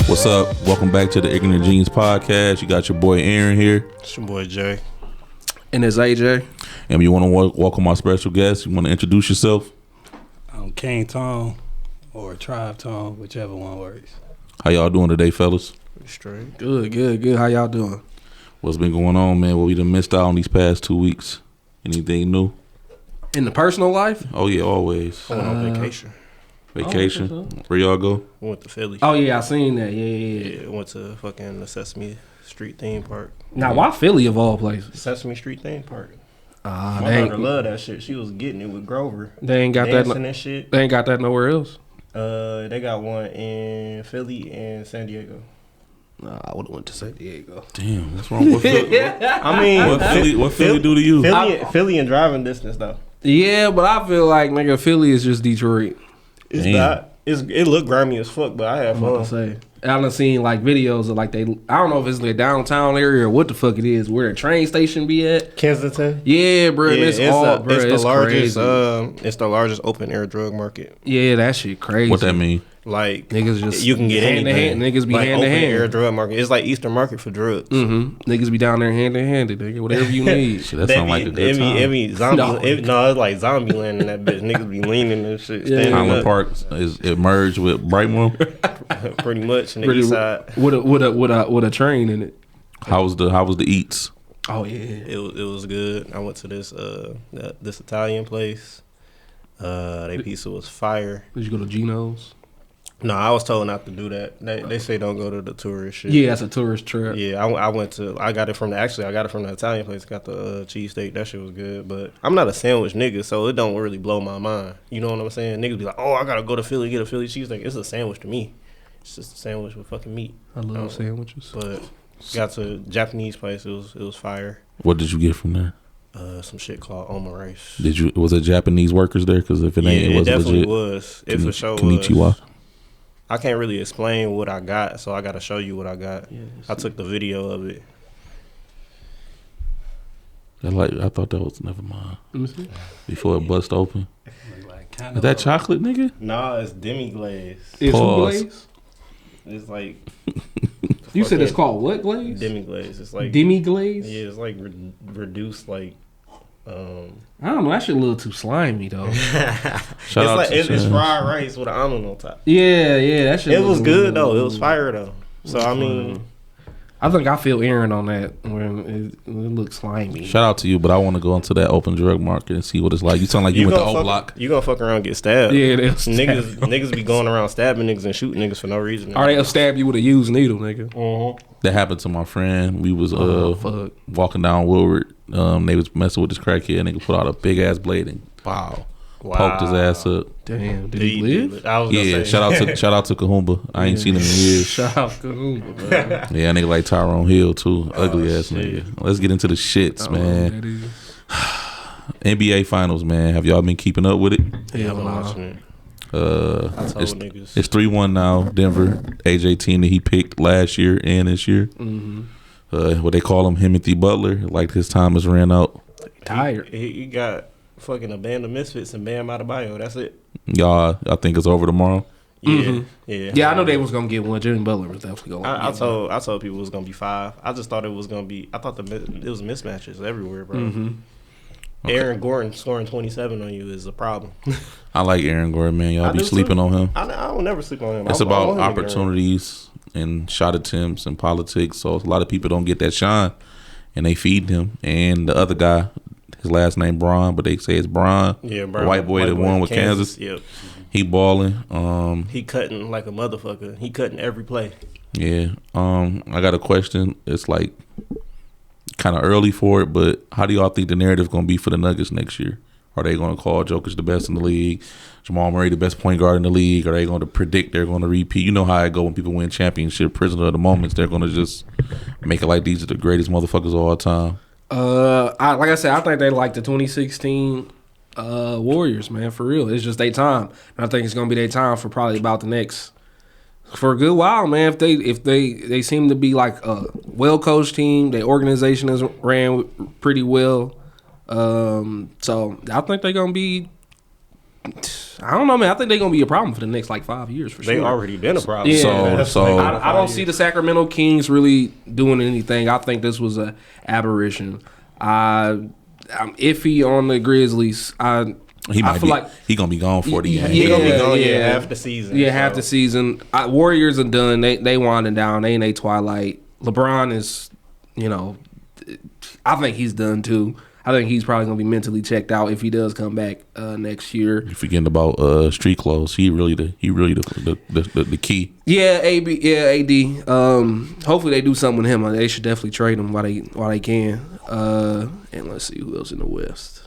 What's up? Welcome back to the Ignorant Genius Podcast. You got your boy Aaron here. It's your boy Jay. And it's AJ. And you want to welcome our special guest. You want to introduce yourself? I'm King Tone or Tribe Tone, whichever one works. How y'all doing today, fellas? Straight. Good. How y'all doing? What's been going on, man? What we done missed out on these past 2 weeks? Anything new? In the personal life? Oh, yeah, always. I went on vacation. Vacation? so. Where y'all go? Went to Philly. Oh, yeah, I seen that. Yeah. Yeah, went to fucking the Sesame Street theme park. Now, why Philly of all places? Sesame Street theme park. My My daughter loved that shit. She was getting it with Grover. They ain't got dancing that. and shit. They ain't got that nowhere else. They got one in Philly and San Diego. Nah, I would have went to San Diego. Damn, what's wrong with Philly? I mean, What Philly do to you? Philly in driving distance though. Yeah, but I feel like nigga Philly is just Detroit. It's Damn. not. It looked grimy as fuck, but I had I'm about to fun. say. I done seen like videos of like I don't know if it's the downtown area or what the fuck it is, where the train station be at. Kensington. Yeah, bro. Yeah, it's the largest. crazy. It's the largest open air drug market. Yeah, that shit crazy. What that mean? Like Niggas just you can get hand to anything. hand. Niggas be like hand to open hand. air drug market. It's like Eastern market for drugs. Niggas be down there hand in hand, nigga. Whatever you need. Shit, that sound like a good time. It's like zombie land in that bitch. Niggas be leaning and shit. Yeah. standing Highland up. Park is it merged with Brightmoor? Pretty much in the Pretty- east side. with a train in it. How was the eats? Oh yeah. It was good. I went to this Italian place. They pizza was fire. Did you go to Geno's? No, I was told not to do that. They say don't go to the tourist shit. Yeah, that's a tourist trap. Yeah, I got it from the Italian place. Got the cheesesteak. That shit was good. But I'm not a sandwich nigga, so it don't really blow my mind. You know what I'm saying? Niggas be like, oh, I gotta go to Philly, get a Philly cheesesteak. It's a sandwich to me. It's just a sandwich with fucking meat. I love sandwiches. But got to a Japanese place. It was fire. What did you get from there? Some shit called omurice. Was it Japanese workers there? Because if it ain't, it it wasn't definitely legit. was. It for sure was. Konnichiwa. I can't really explain what I got, so I gotta show you what I got. Yeah, I took the video of it. I thought that was never mind. Let me see. Before it bust open. Like, Is that chocolate, nigga? Nah, it's demi glaze. It's Pause. who glaze? It's like You said it's called what glaze? demi glaze. It's like Demi glaze? yeah, it's like reduced like. I don't know. That shit a little too slimy though. Shout out to It's Chaz. fried rice with an almond on top. yeah, that shit. It was look good though. It was fire though. So I mean, I think I feel Aaron on that when it looks slimy. Shout out to you, but I want to go into that open drug market and see what it's like. You sound like you went to O Block. You gonna fuck around and get stabbed. Yeah, they'll niggas be going around stabbing niggas and shooting niggas for no reason. Or they'll stab you with a used needle, nigga. That happened to my friend. We was Fuck. walking down Woodward. They was messing with this crackhead. Nigga put out a big ass blade and poked his ass up. Damn, did he live? I was gonna Yeah, say, shout out to Kahumba. I ain't seen him in years. Shout out to Kahumba, man. Yeah, nigga like Tyrone Hill too. Ugly ass shit. nigga. Let's get into the shits, man. That is. NBA Finals, man. Have y'all been keeping up with it? yeah, Hell I'm nah. watching it. I told It's niggas. 3-1 now. Denver, AJ team that he picked last year and this year. What they call him, Himothy Butler. Like his time has ran out. Tired. He got fucking a band of misfits and Bam Adebayo. That's it. Y'all, I think it's over tomorrow. Yeah, yeah. Yeah, I know they was gonna get one. Jimmy Butler was definitely gonna. I told people it was gonna be 5. I just thought it was gonna be. I thought it was mismatches everywhere, bro. Aaron Gordon scoring 27 on you is a problem. I like Aaron Gordon, man. Y'all I be do sleeping too. on him. I will never sleep on him. It's I about want him to get opportunities and shot attempts and politics. So a lot of people don't get that shine, and they feed him. And the other guy, his last name Braun, but they say it's Braun. Yeah, the bro. white boy that won with Kansas. Yep. He balling. He cutting like a motherfucker. He cutting every play. Yeah. I got a question. It's like kind of early for it, but how do y'all think the narrative going to be for the Nuggets next year? Are they going to call Jokic the best in the league, Jamal Murray the best point guard in the league? Are they going to predict they're going to repeat? You know how I go when people win championship, prisoner of the moments. They're going to just make it like these are the greatest motherfuckers of all time. Like I said, I think they like the 2016 Warriors, man, for real. It's just their time. And I think it's gonna be their time for probably about the next for a good while, man. If they seem to be like a well coached team, their organization is ran pretty well. So I think they're gonna be I don't know, man. I think they're gonna be a problem for the next like 5 years for sure. They already been a problem. Yeah. So I don't see the Sacramento Kings really doing anything. I think this was a aberration. I'm iffy on the Grizzlies. he might feel be. like He gonna be gone 40 games. He gonna be gone yeah. half the season. Yeah, half the season. Warriors are done. They winding down. They in a twilight. LeBron is, I think he's done too. I think he's probably gonna be mentally checked out if he does come back next year. You forgetting about street clothes. He really the key. Yeah, AD. Hopefully they do something with him. They should definitely trade him while they can. And let's see who else in the West.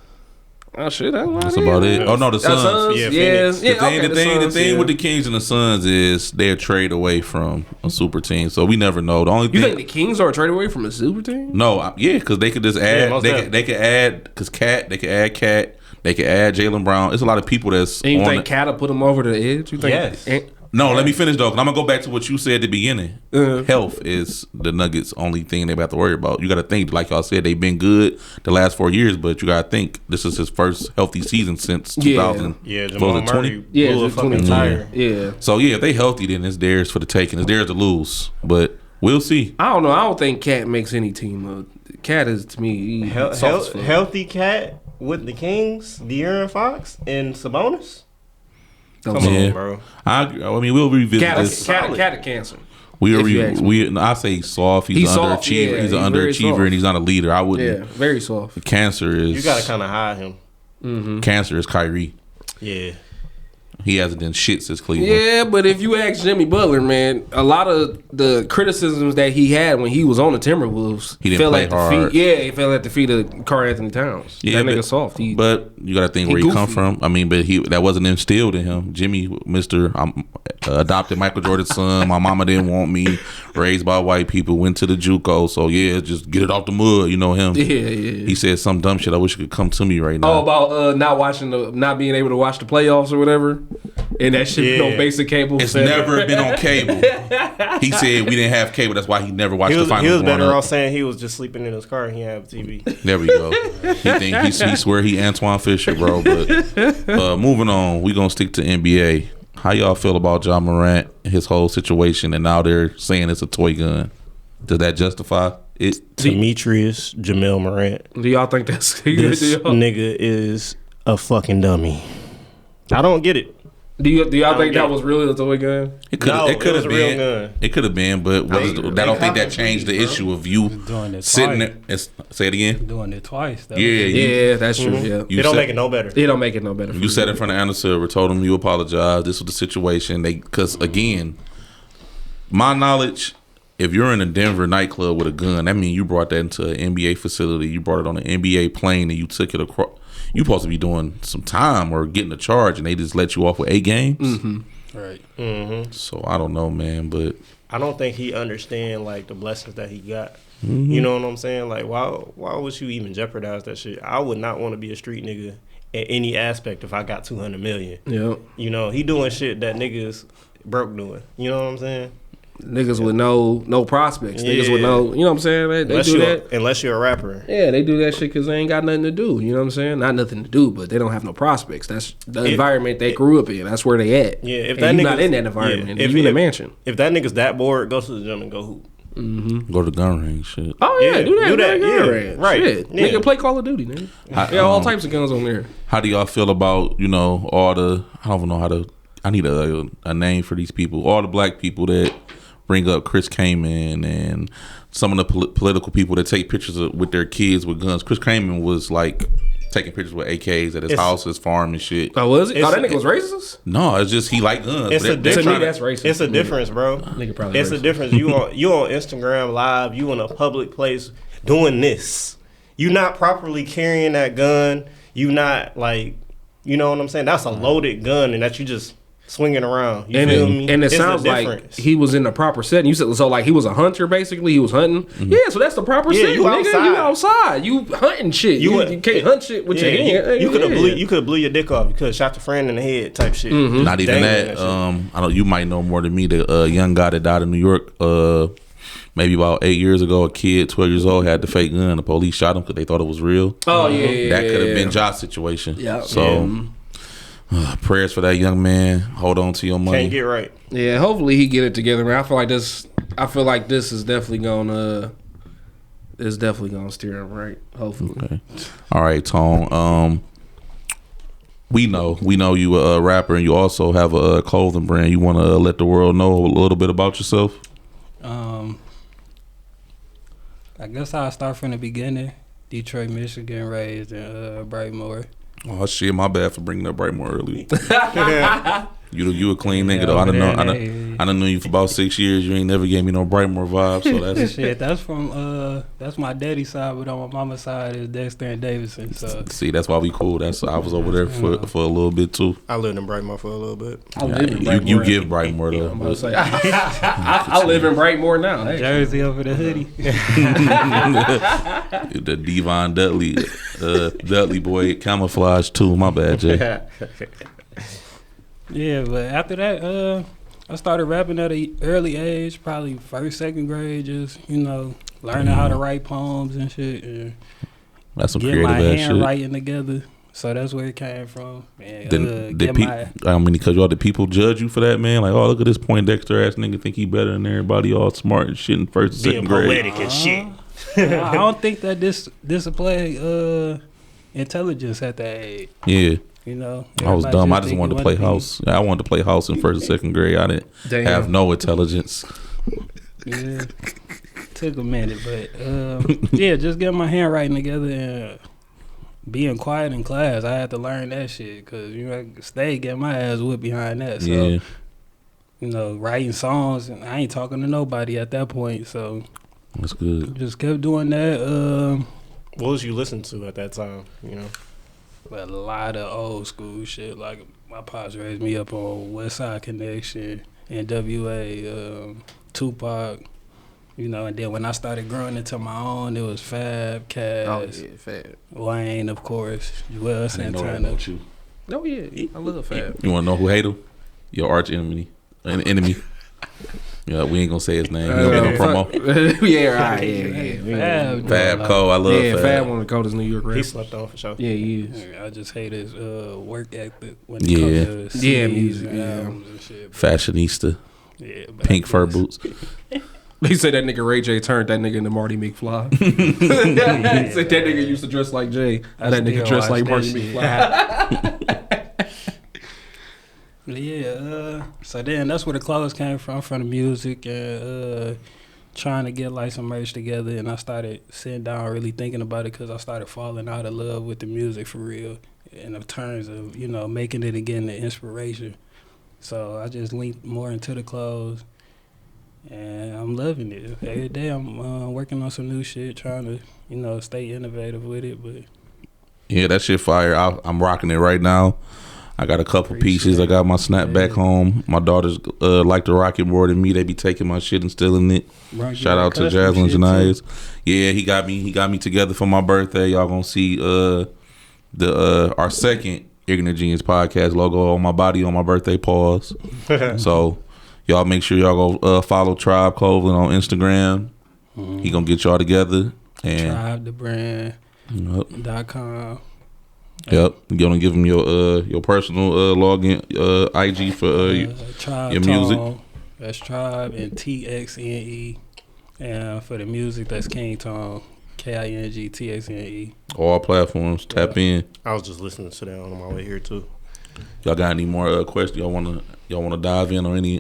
Oh shit, That's about it. Oh no, the Suns. Yeah, The thing with the Kings and the Suns is they're trade away from a super team, so we never know. The only You thing think the Kings are a trade away from a super team? no, because they could just add. most They could add because they could add Cat. They could add Jaylen Brown. There's a lot of people that's. And you on think Cat will put them over the edge? You think? Yes. No, let me finish though, because I'm gonna go back to what you said at the beginning. Uh-huh. Health is the Nuggets' only thing they have to worry about. You got to think, like y'all said, they've been good the last 4 years, but you got to think this is his first healthy season since 2000. Yeah, what Jamal was it, Murray blew a it's fucking 20. tire. Yeah. So yeah, if they healthy, then it's theirs for the taking. It's theirs to lose, but we'll see. I don't know. I don't think Cat makes any team. Cat is to me soft as fuck. Healthy Cat with the Kings, De'Aaron Fox, and Sabonis. Don't Come say on, it. bro. I mean, we'll revisit Cat this. a cancer. We if you ask me. I say soft. He's an soft, underachiever. yeah, he's an he's very underachiever, soft. and he's not a leader. I wouldn't. Yeah, very soft. Cancer is. You gotta kind of hide him. Cancer is Kyrie. Yeah. He hasn't done shit since Cleveland. Yeah, but if you ask Jimmy Butler, man, a lot of the criticisms that he had when he was on the Timberwolves, He didn't fell play at the hard. feet. Yeah, he fell at the feet of Karl Anthony Towns. Yeah, that nigga but- soft. But you got to think he where he come goofy. from. I mean, but that wasn't instilled in him. Jimmy, adopted Michael Jordan's son. My mama didn't want me. Raised by white people. Went to the JUCO. So yeah, just get it off the mud. You know him. Yeah. He said some dumb shit. I wish it could come to me right now. Oh, about not being able to watch the playoffs or whatever, and that shit Yeah. on basic cable. It's never been on cable. He said we didn't have cable. That's why he never watched He the was, finals. he was growing better up. off saying he was just sleeping in his car and he had TV. There we go. He swear he Antoine Fisher, bro. But moving on, we gonna stick to NBA. How y'all feel about John Morant and his whole situation? And now they're saying it's a toy gun. Does that justify it? Demetrius Jamel Morant. Do y'all think that's This do y'all, nigga is a fucking dummy. I don't get it. do y'all think get that it. was really a toy gun? It could No, it could it was have a real been. gun. It could have been, but I don't think that changed the issue of you Doing it sitting twice. there. Say it again. Doing it twice. Though. Yeah, Yeah, that's true. Yeah, You It don't said- make it no better. it don't make it no better. You sat in front of Anna Silver, told him you apologize. This was the situation. Because again, my knowledge, if you're in a Denver nightclub with a gun, that means you brought that into an NBA facility. You brought it on an NBA plane and you took it across. You supposed to be doing some time or getting a charge, and they just let you off with 8 games. Right. So I don't know, man, but I don't think he understand like the blessings that he got. You know what I'm saying? Like why would you even jeopardize that shit? I would not want to be a street nigga in any aspect if I got 200 million. Yeah, You know, he doing shit that niggas broke doing. You know what I'm saying? niggas with no prospects. Niggas with Yeah. no, you know what I'm saying? They do that. Unless you're a rapper. Yeah, they do that shit because they ain't got nothing to do. You know what I'm saying? Not nothing to do, but they don't have no prospects. That's the environment they grew up in. That's where they at. Yeah, if and that you nigga's not in that environment, if you in a if- mansion. If that nigga's that bored, go to the gym and go hoop. go to the gun range, shit. Oh yeah, Yeah, do that. do that, Yeah, yeah, right, Shit. yeah. Nigga, play Call of Duty, nigga. I- all types of guns on there. How do y'all feel about, all the, I don't know how to, I need a name for these people, all the black people that bring up Chris Kaman and some of the political people that take pictures with their kids with guns. Chris Kaman was like taking pictures with AKs at his house, his farm and shit. Oh, was it? It's- Oh, that nigga was racist? No, it's just he liked guns. It's They're a difference. To me, trying to- that's racist. It's a difference, bro. Nigga probably It's a racist. difference. You on Instagram Live. You in a public place doing this. You not properly carrying that gun. You not like, you know what I'm saying? That's a loaded gun, and that you just swinging around. You feel me? And it It's a sounds like difference. he was in the proper setting. You said so, like he was a hunter basically. He was hunting. Yeah, so that's the proper Yeah, setting, you nigga. outside. You outside. You hunting shit. You can't hunt shit with your hand. You could have Yeah. blew. You could blew your dick off. You could have shot your friend in the head, type shit. Not even Dangling that. shit. I don't. You might know more than me. The young guy that died in New York, maybe about 8 years ago, a kid, 12 years old, had the fake gun. The police shot him because they thought it was real. Oh yeah, That could have been Josh's situation. Yeah. So Prayers for that young man. Hold on to your money. Can't get right. Yeah, hopefully he get it together, man. I feel like this is definitely gonna steer him right. Hopefully. Okay. All right, Tone. We know you a rapper, and you also have a clothing brand. You want to let the world know a little bit about yourself? I guess I'll start from the beginning. Detroit, Michigan, raised in Brightmoor. Oh shit, my bad for bringing up Brightmoor early. You a clean nigga though. I done know you for about 6 years. You ain't never gave me no Brightmoor vibe. So that's shit. That's from that's my daddy's side, but on my mama's side is Dexter and Davidson. So see, that's why we cool. I was over there for a little bit too. I lived in Brightmoor for a little bit. I live in Brightmoor. You give Brightmoor though. I'm about to say, I live in Brightmoor now. Hey. Jersey over the hoodie. The Devon Dudley boy camouflage too. My bad, Jay. Yeah, but after that, I started rapping at an early age, probably first, second grade, just, learning how to write poems and shit. And that's some get creative my ass shit. handwriting together. So that's where it came from. And, did people judge you for that, man? Like, oh, look at this Poindexter ass nigga, think he better than everybody, all smart and shit in first and second grade. Being poetic and shit. I don't think that this display intelligence at that age. Yeah. I was dumb. I just wanted to play house. I wanted to play house in first and second grade. I didn't have no intelligence. Yeah, took a minute, but yeah, just getting my handwriting together and being quiet in class. I had to learn that shit because I stay getting my ass whipped behind that. So writing songs, and I ain't talking to nobody at that point. So that's good. Just kept doing that. What was you listening to at that time? A lot of old school shit. Like my pops raised me up on West Side Connection, NWA, Tupac, and then when I started growing into my own, it was Fab, Cass, Fab, Wayne, of course, Joel Santana. Oh yeah, I love Fab. You want to know who hate him? Your arch enemy. Yeah, we ain't gonna say his name. He don't get no promo. Yeah, right. Yeah. Fab Cole, I love Fab. Fab one of the coldest New York rappers. He slept on for sure. Yeah, he is. I just hate his work ethic when it comes to music, albums and shit. Fashionista. Yeah, pink fur boots. He said that nigga Ray J turned that nigga into Marty McFly. He said that nigga used to dress like Jay. That nigga dressed like Marty McFly. Yeah, so then that's where the clothes came from the music and trying to get like some merch together. And I started sitting down really thinking about it because I started falling out of love with the music for real in terms of, making it again the inspiration. So I just linked more into the clothes and I'm loving it. Every day I'm working on some new shit, trying to, stay innovative with it. But yeah, that shit fire. I'm rocking it right now. I got a couple pieces. I got my snapback home. My daughters like to rock it more than me. They be taking my shit and stealing it. Shout out to Jaslyn Janias. Yeah, he got me together for my birthday. Y'all gonna see our second Ignorant Genius podcast logo on my body on my birthday. Pause. So y'all make sure y'all go follow Tribe Clothing on Instagram. Mm-hmm. He gonna get y'all together and TribeTheBrand.com. Yep, you're gonna give him your personal login IG for your music. That's Tribe and TXNE, and for the music that's King Tone, KINGTXNE. All platforms. Tap in. I was just listening to that on my way here too. Y'all got any more questions? Y'all wanna dive in on any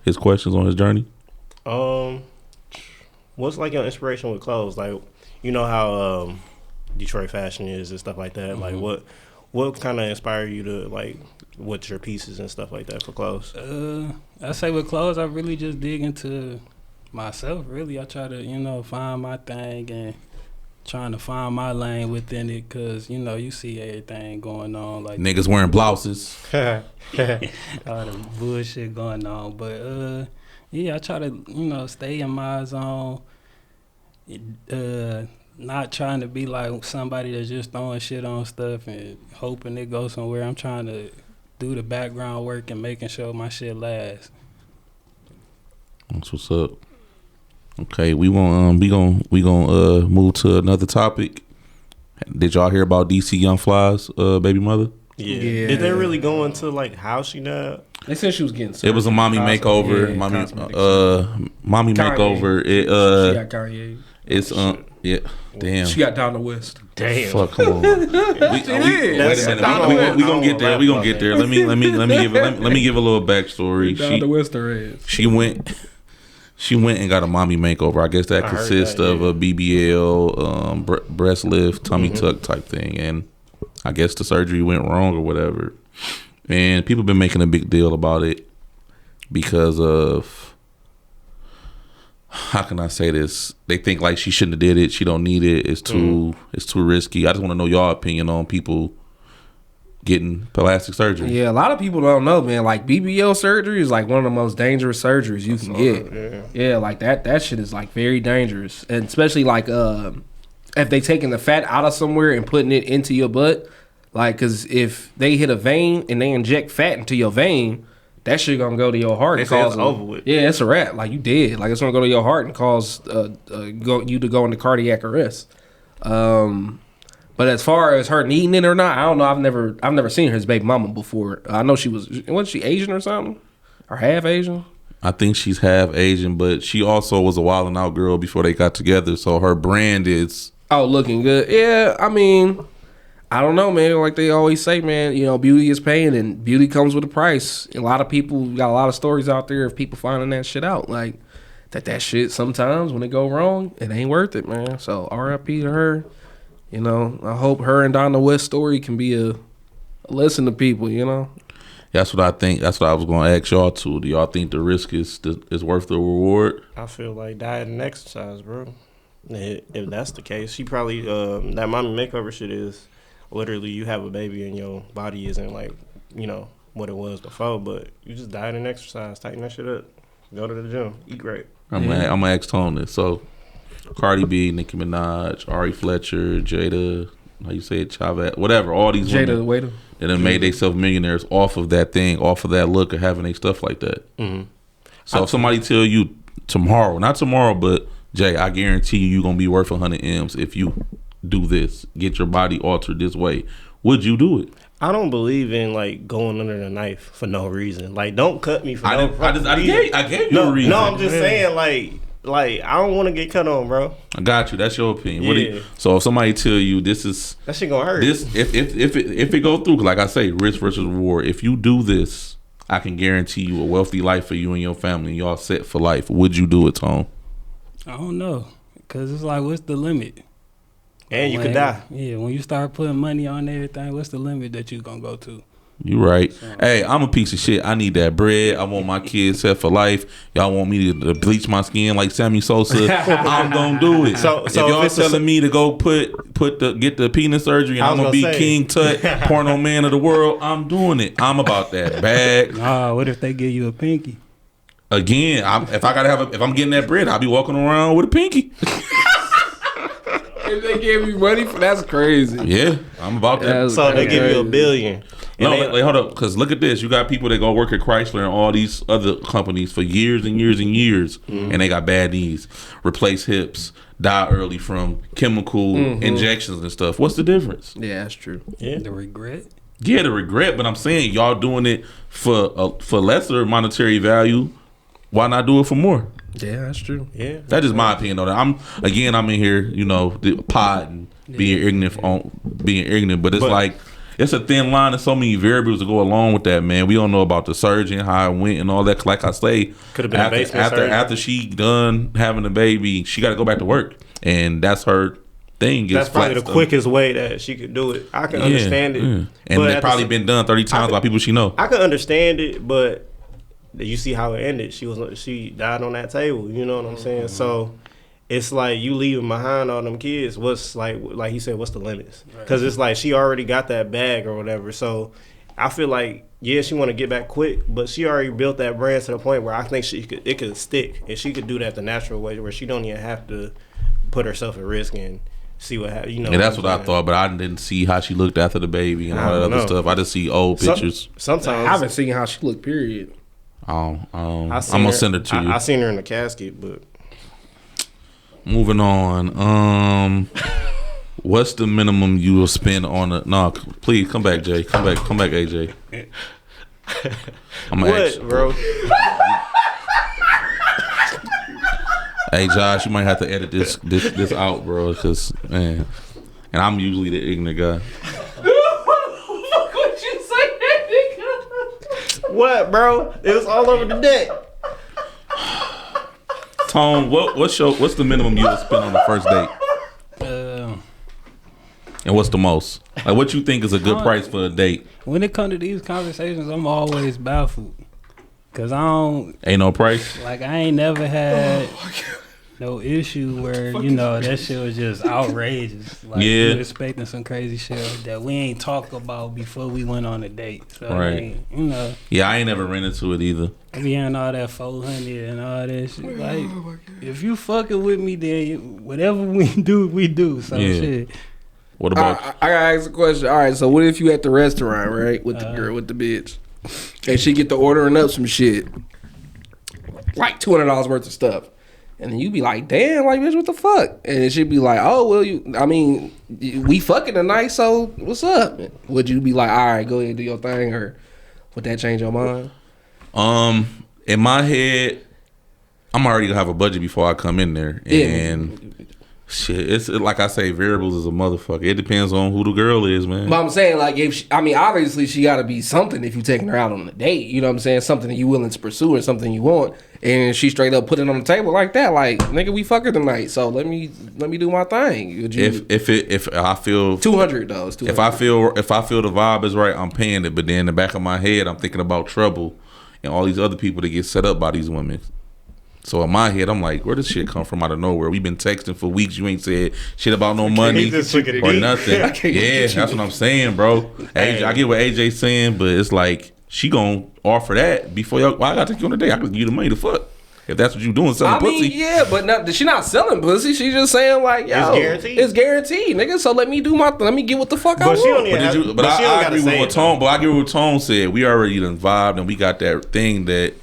his questions on his journey? What's like your inspiration with clothes? Like, how Detroit fashion is and stuff like that. Mm-hmm. Like what kind of inspire you to like what's your pieces and stuff like that for clothes? I say with clothes I really just dig into myself. Really, I try to find my thing and trying to find my lane within it because you see everything going on like niggas wearing blouses, all the bullshit going on. But yeah, I try to stay in my zone. Not trying to be like somebody that's just throwing shit on stuff and hoping it goes somewhere. I'm trying to do the background work and making sure my shit lasts. That's what's up. Okay, we gonna move to another topic. Did y'all hear about DC Young Fly's baby mother? Yeah. Did they really go into like how she died? They said she was getting surgery. It was a mommy makeover. Yeah, Mommy Kanye. makeover. She got Kanye. It's yeah. Damn. She got Donna West. Damn. Fuck, come on. Wait a minute. We gonna get there. We gonna get there. Let me give a little backstory. Donna West her ass. She went and got a mommy makeover. I guess that consists of a BBL, breast lift, tummy tuck type thing, and I guess the surgery went wrong or whatever. And people been making a big deal about it because of, how can I say this? They think like she shouldn't have did it. She don't need it. It's too risky. I just want to know y'all opinion on people getting plastic surgery. Yeah, a lot of people don't know, man. Like BBL surgery is like one of the most dangerous surgeries you can get. Yeah, like that shit is like very dangerous, and especially like if they taking the fat out of somewhere and putting it into your butt, like because if they hit a vein and they inject fat into your vein, that shit gonna go to your heart and cause over with. Yeah, it's a wrap. Like you dead. Like it's gonna go to your heart and cause you to go into cardiac arrest. But as far as her needing it or not, I don't know. I've never seen her as baby mama before. I know wasn't she Asian or something, or half Asian? I think she's half Asian, but she also was a Wild 'N Out girl before they got together. So her brand is looking good. Yeah, I mean, I don't know, man. Like they always say, man, you know, beauty is pain and beauty comes with a price. A lot of people got a lot of stories out there of people finding that shit out. Like that shit sometimes when it go wrong, it ain't worth it, man. So R.I.P. to her. You know, I hope her and Donna West story can be a lesson to people, you know. That's what I think. That's what I was going to ask y'all too. Do y'all think the risk is worth the reward? I feel like diet and exercise, bro. If that's the case, she probably that mommy makeover shit is literally you have a baby and your body isn't like, you know, what it was before, but you just diet and exercise, tighten that shit up, go to the gym, eat great. I'm gonna ask Tone this. So Cardi B, Nicki Minaj, Ari Fletcher, Jada, how you say it, Chavez, whatever, all these Jada women Waiter. that have made themselves millionaires off of that thing, off of that look of having their stuff like that. Mm-hmm. So if somebody tell you tomorrow, not tomorrow, but Jay, I guarantee you're going to be worth 100 M's if you do this, get your body altered this way, would you do it? I don't believe in like going under the knife for no reason. Like, don't cut me for I gave you a reason. No, I'm just saying like I don't want to get cut on, bro. I got you. That's your opinion. Yeah. So if somebody tell you this is that shit gonna hurt. This if it go through, like I say, risk versus reward. If you do this, I can guarantee you a wealthy life for you and your family. And y'all set for life. Would you do it, Tone? I don't know, cause it's like, what's the limit? And you could die. Yeah, when you start putting money on everything, what's the limit that you gonna go to? You right. Hey, I'm a piece of shit. I need that bread. I want my kids set for life. Y'all want me to bleach my skin like Sammy Sosa? I'm gonna do it. So if y'all telling me to go get the penis surgery and I'm gonna be King Tut, porno man of the world, I'm doing it. I'm about that bag. What if they give you a pinky? Again, if I'm getting that bread, I'll be walking around with a pinky. If they give you money for that's crazy. Yeah, I'm about that. So they give you $1 billion. No, hold up, because look at this. You got people that go work at Chrysler and all these other companies for years and years and years, and they got bad knees, replace hips, die early from chemical injections and stuff. What's the difference? Yeah, that's true. Yeah, The regret. Yeah, the regret, but I'm saying y'all doing it for lesser monetary value. Why not do it for more? Yeah, that's true. Yeah, That's just my opinion though. I'm in here, you know, the pod and being ignorant, but it's like it's a thin line and so many variables to go along with that, man. We don't know about the surgeon, how it went, and all that. Like I say, could have been after she done having a baby, she got to go back to work, and that's her thing. That's probably the quickest way that she could do it. I can understand it, and it's probably been done 30 times by people she know. I can understand it, but you see how it ended. She died on that table. You know what I'm saying? So it's like you leaving behind all them kids. What's like he said, what's the limits? Because it's like she already got that bag or whatever. So I feel like she want to get back quick, but she already built that brand to the point where I think it could stick, and she could do that the natural way where she don't even have to put herself at risk and see what happens. You know, and that's what I thought, but I didn't see how she looked after the baby and all that other stuff. I just see old pictures. Sometimes I haven't seen how she looked. Period. I'm gonna send it to you. I seen her in the casket, but moving on. What's the minimum you will spend on a? No, please come back, Jay. Come back, AJ. I'm What, bro? Hey, Josh, you might have to edit this out, bro, because man, and I'm usually the ignorant guy. What would you say that, nigga? What, bro? It was all over the deck. Tone, what's the minimum you would spend on the first date, and what's the most? Like, what you think is a good price for a date? When it comes to these conversations, I'm always baffled. Cause I don't Ain't no price. like I ain't never had no issue where that shit was just outrageous. Like Yeah. you expecting some crazy shit that we ain't talk about before we went on a date. So Right. like, Yeah, I ain't never ran into it either. I be hearing all that 400 and all that shit. Like if you fucking with me, then whatever we do. So Yeah. shit. What about? I gotta ask a question. All right, so what if you at the restaurant, right, with the girl, with the bitch, and she get to ordering up some shit, like $200 worth of stuff, and then you be like, damn, like bitch, what the fuck? And then she'd be like, oh well, we fucking tonight, so what's up? Would you be like, all right, go ahead and do your thing, or would that change your mind? In my head, I'm already gonna have a budget before I come in there, and shit, it's like I say, variables is a motherfucker. It depends on who the girl is, man. But I'm saying, like, obviously she got to be something if you taking her out on a date. You know what I'm saying? Something that you willing to pursue or something you want. And she straight up put it on the table like that. Like, nigga, we fucking tonight, so let me do my thing. Would you, If I feel $200 though, it's $200. if I feel the vibe is right, I'm paying it. But then in the back of my head, I'm thinking about trouble and all these other people that get set up by these women. So in my head, I'm like, where does shit come from out of nowhere? We've been texting for weeks. You ain't said shit about no money or nothing. Yeah, that's what I'm saying, bro. AJ, I get what AJ's saying, but it's like she gonna offer that before y'all. Well, I gotta take you on a date. I can give you the money to fuck if that's what you doing, selling pussy. Yeah, but she not selling pussy. She just saying like, yo, it's guaranteed, nigga. So let me get what the fuck I want. I agree with what Tone. But I agree with what Tone said. We already done vibed and we got that thing that.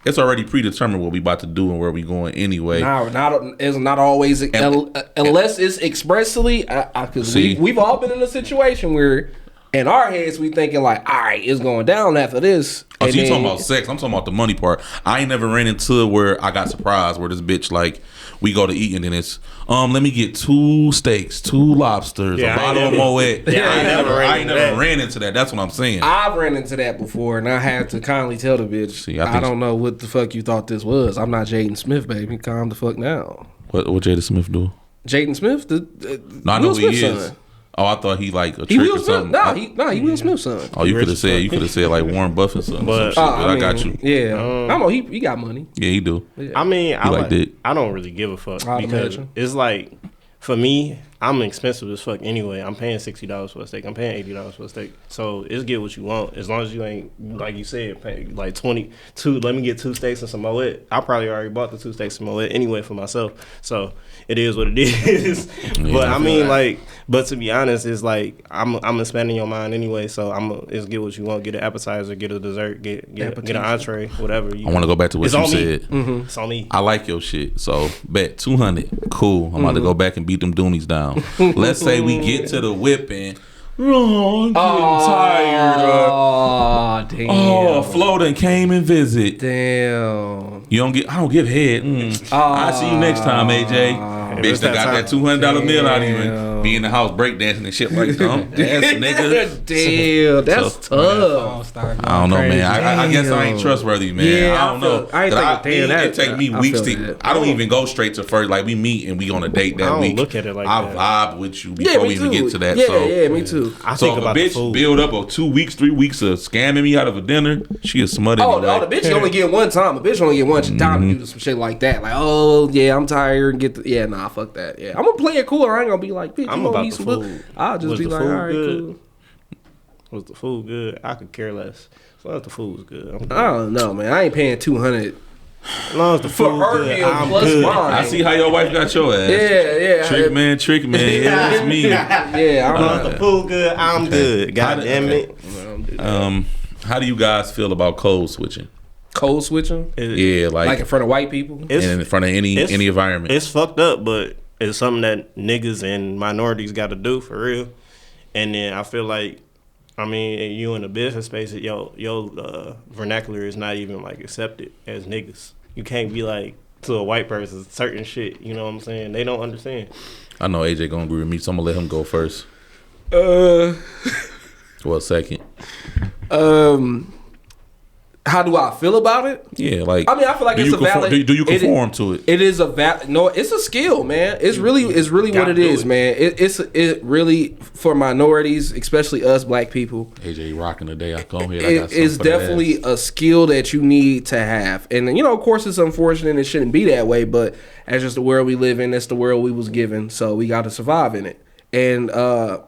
It's already predetermined what we about to do and where we going anyway. It's not always unless it's expressly. Because we've all been in a situation where, in our heads, we thinking like, all right, it's going down after this. Oh, so you talking about sex? I'm talking about the money part. I ain't never ran into it where I got surprised where this bitch like we go to eat and then it's let me get 2 steaks, 2 lobsters, a bottle of Moet. I ain't never ran into that. That's what I'm saying. I've ran into that before, and I had to kindly tell the bitch, I don't know what the fuck you thought this was. I'm not Jaden Smith, baby. Calm the fuck down. What Jaden Smith do? Jaden Smith, I know who he is. Oh, I thought he like a trick or something. He Will Smith's son. Oh, you could have said like Warren Buffett son. But I got you. Yeah, I know he got money. Yeah, he do. Yeah. I mean, I don't really give a fuck because it's like for me, I'm expensive as fuck anyway. I'm paying $60 for a steak. I'm paying $80 for a steak. So it's get what you want as long as you ain't like you said pay like 22. Let me get 2 steaks and some Moet. I probably already bought the 2 steaks and Moet anyway for myself. So it is what it is. Yeah, but I mean like, but to be honest, it's like I'm expanding your mind anyway. So it's get what you want. Get an appetizer, get a dessert, get an entree, whatever. I want to go back to what you said. Mm-hmm. It's on me. I like your shit. So bet 200. Cool. I'm about to go back and beat them Doonies down. Let's say we get to the whipping. I'm getting tired. Damn. Oh, Flo done came and visit. Damn. I don't give head. I'll see you next time, AJ. Bitch that got that $200 meal out of you and be in the house breakdancing and shit like that. Nigga. Damn, that's tough. I don't know, man. I guess I ain't trustworthy, man. Yeah, I don't know. It take me weeks to. I don't even go straight to first. Like we meet and we on a date that week. Look at it like I that. vibe with you before we even get to that. Yeah, me too. I So think if a about bitch the food. build up of 2 weeks, 3 weeks of scamming me out of a dinner, she is smutty. Oh, the bitch only get one time. A bitch only get one time to do some shit like that. Like, oh yeah, I'm tired. Fuck that. Yeah, I'm gonna play it cool. I ain't gonna be like, bitch, I'm you about need the some food. I'll just Was be the like, food all right, good? cool. Was the food good? I could care less. As long as the food was good. I'm good. I don't know, man. I ain't paying $200 As long as the for food her good, meal I'm plus good. mine. I see how your wife got your ass. Yeah. Trick man. Yeah, it's me. Yeah, As long as the food good, I'm good. God damn it. How do you guys feel about code switching? Code switching? Yeah, Like in front of white people? and in front of any environment. It's fucked up, but it's something that niggas and minorities got to do for real. And then I feel like, I mean, you in the business space, your vernacular is not even like accepted as niggas. You can't be like to a white person certain shit. You know what I'm saying? They don't understand. I know AJ gonna agree with me, so I'm gonna let him go first. Well, second. How do I feel about it? Yeah, like I mean, I feel like it's a valid. Do you conform to it? It is a valid. No, it's a skill, man. It's really what it is, man. It really for minorities, especially us black people. AJ rocking today. I go ahead. It's definitely a skill that you need to have, and you know, of course, it's unfortunate. It shouldn't be that way, but that's just the world we live in. That's the world we was given, so we got to survive in it. And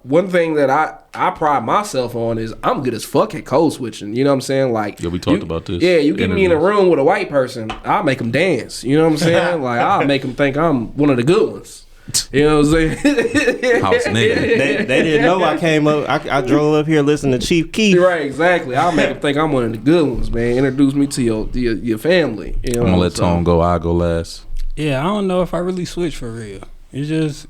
one thing that I pride myself on is I'm good as fuck at code switching. You know what I'm saying? Like, yeah, we talked about this. Yeah, you get me in a room with a white person, I'll make them dance. You know what I'm saying? Like, I'll make them think I'm one of the good ones. You know what I'm saying? House nigga. They didn't know I came up. I drove up here listening to Chief Keef. Right, exactly. I'll make them think I'm one of the good ones, man. Introduce me to your family. You know I'm gonna let Tone go. I'll go last. Yeah, I don't know if I really switch for real. It's just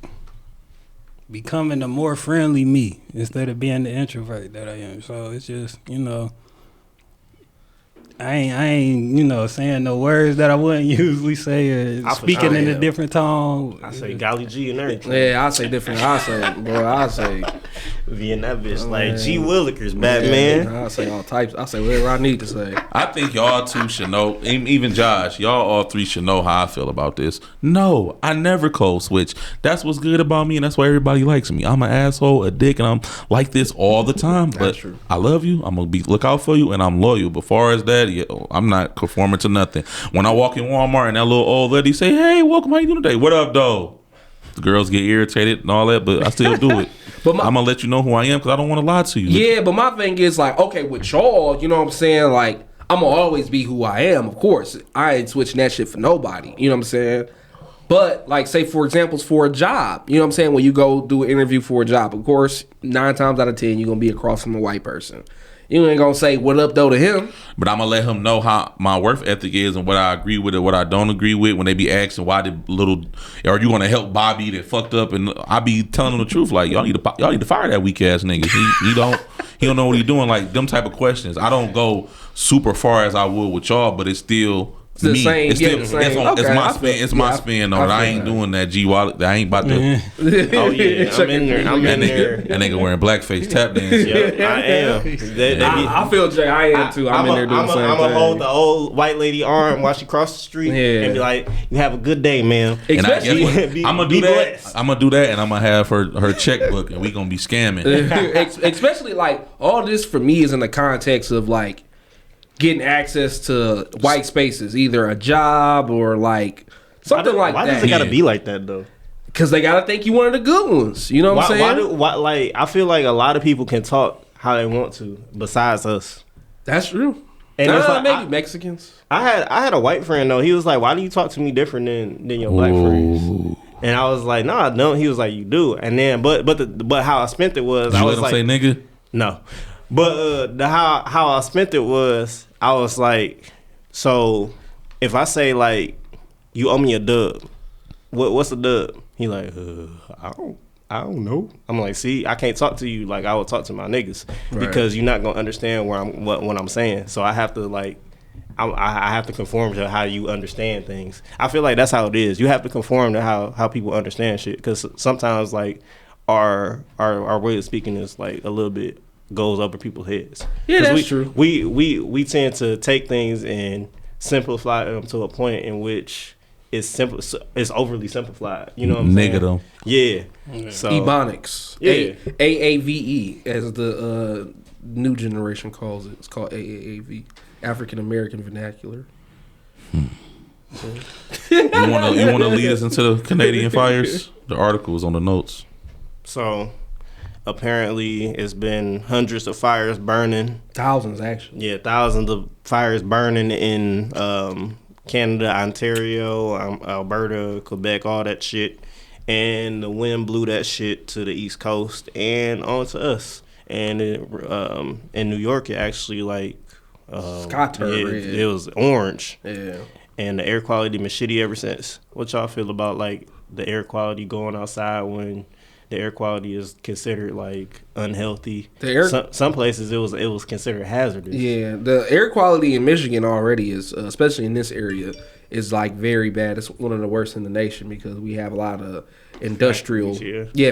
becoming a more friendly me instead of being the introvert that I am. So it's just, you know, I ain't, you know, saying no words that I wouldn't usually say or speaking in a different tone. I say golly G and everything. Yeah, I say different. I say being that bitch like G Willikers, Batman. I say all types. I say whatever I need to say. I think y'all two should know, even Josh, y'all all three should know how I feel about this. No, I never code switch. That's what's good about me, and that's why everybody likes me. I'm an asshole, a dick, and I'm like this all the time. But true. I love you. I'm gonna look out for you, and I'm loyal. But far as that, I'm not conforming to nothing. When I walk in Walmart and that little old lady say, "Hey, welcome. How you doing today? What up, though?" The girls get irritated and all that, but I still do it. But I'm gonna let you know who I am because I don't want to lie to you. Yeah, but my thing is like, okay, with y'all, you know what I'm saying? Like, I'm gonna always be who I am, of course. I ain't switching that shit for nobody. You know what I'm saying? But like, say for example, for a job, you know what I'm saying? When you go do an interview for a job, of course, 9 times out of 10, you're gonna be across from a white person. You ain't gonna say what up though to him. But I'm gonna let him know how my work ethic is and what I agree with and what I don't agree with when they be asking why the little, are you gonna help Bobby that fucked up, and I be telling them the truth, like y'all need to fire that weak ass nigga. He don't know what he doing, like them type of questions. I don't go super far as I would with y'all, but it's still the me. Same, it's still it's my spin. It's my spin on it. I ain't doing that G Wallet. I ain't about to. Oh yeah, I'm in there. That nigga wearing blackface tap dance. Yeah, I am. I feel Jay. I am too. I'm in there doing the same thing. I'm gonna hold the old white lady arm while she cross the street and be like, "You have a good day, ma'am." And I'm gonna do that. I'm gonna do that, and I'm gonna have her checkbook, and we gonna be scamming. Especially like all this for me is in the context of like getting access to white spaces, either a job or like something like that. Why does it gotta be like that though? Because they gotta think you one of the good ones. You know what I'm saying? Like I feel like a lot of people can talk how they want to, besides us. That's true. And like, maybe Mexicans. I had a white friend though. He was like, "Why do you talk to me different than your black friends?" And I was like, "No, I don't." He was like, "You do." And then, but how I spent it was, I was let him like, say nigga? No, but how I spent it was, I was like, so if I say like, you owe me a dub, what's a dub? He like, I don't know. I'm like, see, I can't talk to you like I would talk to my niggas because you're not gonna understand what I'm saying. So I have to like, I have to conform to how you understand things. I feel like that's how it is. You have to conform to how people understand shit, because sometimes like our way of speaking is like a little bit goes over people's heads. Yeah, that's true. We tend to take things and simplify them to a point in which it's simple. It's overly simplified. You know what I'm saying? Negative. Yeah. So Ebonics. Yeah. AAVE, as the new generation calls it. It's called AAV, African American Vernacular. You want to lead us into the Canadian fires? The article is on the notes. So apparently it's been hundreds of fires burning. Thousands, actually. Yeah, thousands of fires burning in Canada, Ontario, Alberta, Quebec, all that shit. And the wind blew that shit to the East Coast and onto us. And in New York, it actually like it was orange. Yeah. And the air quality been shitty ever since. What y'all feel about like the air quality going outside when the air quality is considered like unhealthy. Some places it was considered hazardous. Yeah, the air quality in Michigan already is, especially in this area, is like very bad. It's one of the worst in the nation because we have a lot of industrial,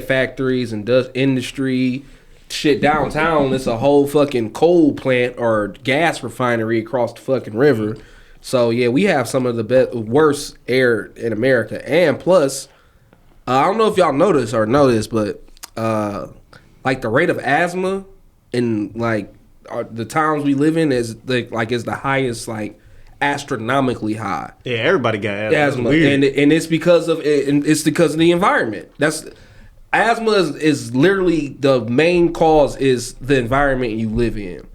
factories and industry. Shit, downtown, it's a whole fucking coal plant or gas refinery across the fucking river. So yeah, we have some of the worst air in America, and plus, I don't know if y'all know this, but like the rate of asthma in like the towns we live in is the highest, like astronomically high. Yeah, everybody got asthma. And it's because of the environment. Asthma is literally the main cause is the environment you live in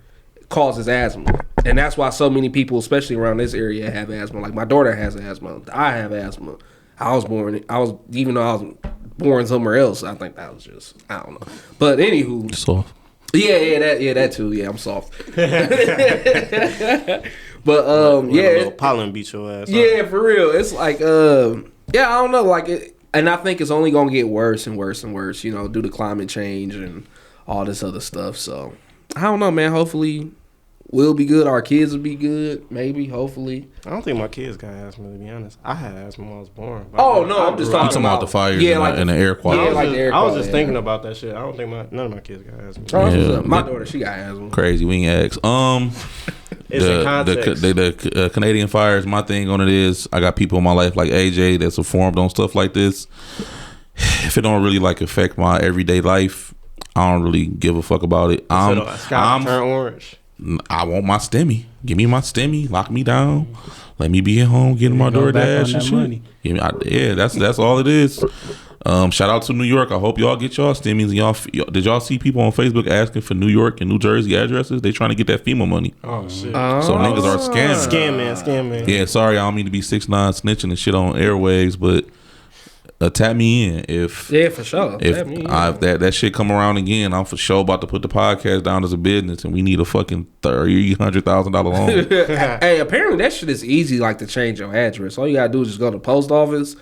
causes asthma. And that's why so many people, especially around this area, have asthma. Like my daughter has asthma. I have asthma. Even though I was born somewhere else, I think that was just, I don't know. But anywho. Soft. That too. Yeah, I'm soft. But a little pollen beat your ass. Yeah, for real. It's like I don't know, like it, and I think it's only gonna get worse and worse and worse, you know, due to climate change and all this other stuff. So I don't know, man. Hopefully we'll be good. Our kids will be good. Maybe, hopefully. I don't think my kids got asthma, to be honest. I had asthma when I was born. Oh no, I'm just talking about the fires and the air quality. I was just thinking about that shit. I don't think none of my kids got asthma. My daughter, she got asthma. Crazy. We ain't asked. The Canadian fires, my thing on it is I got people in my life like AJ that's informed on stuff like this. If it don't really like affect my everyday life, I don't really give a fuck about it. I'm turn orange. I want my stimmy. Give me my stimmy. Lock me down. Let me be at home getting my DoorDash and shit. Money. That's all it is. Shout out to New York. I hope y'all get y'all stimmies. And y'all did y'all see people on Facebook asking for New York and New Jersey addresses? They trying to get that FEMA money. Oh shit! So niggas are scamming. Scam man. Yeah, sorry, I don't mean to be 6ix9ine snitching and shit on airwaves, but tap me in if for sure. If that shit come around again, I'm for sure about to put the podcast down as a business, and we need a fucking $300,000 loan. Hey, apparently that shit is easy, like to change your address. All you gotta do is just go to the post office,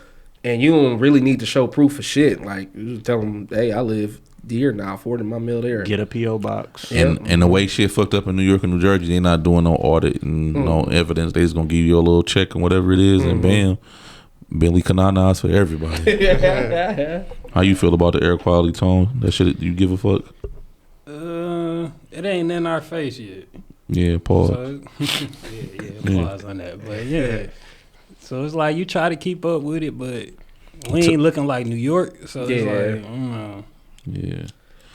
and you don't really need to show proof of shit. Like you just tell them, hey, I live here now, forwarding my mail there. Get a PO box. And the way shit fucked up in New York and New Jersey, they not doing no audit and no evidence. They just gonna give you a little check and whatever it is, and bam. Billy Cananas for everybody. How you feel about the air quality, Tone? That shit, you give a fuck? It ain't in our face yet. Yeah, pause. So, pause on that. But yeah, so it's like you try to keep up with it, but we ain't looking like New York. So it's like, yeah.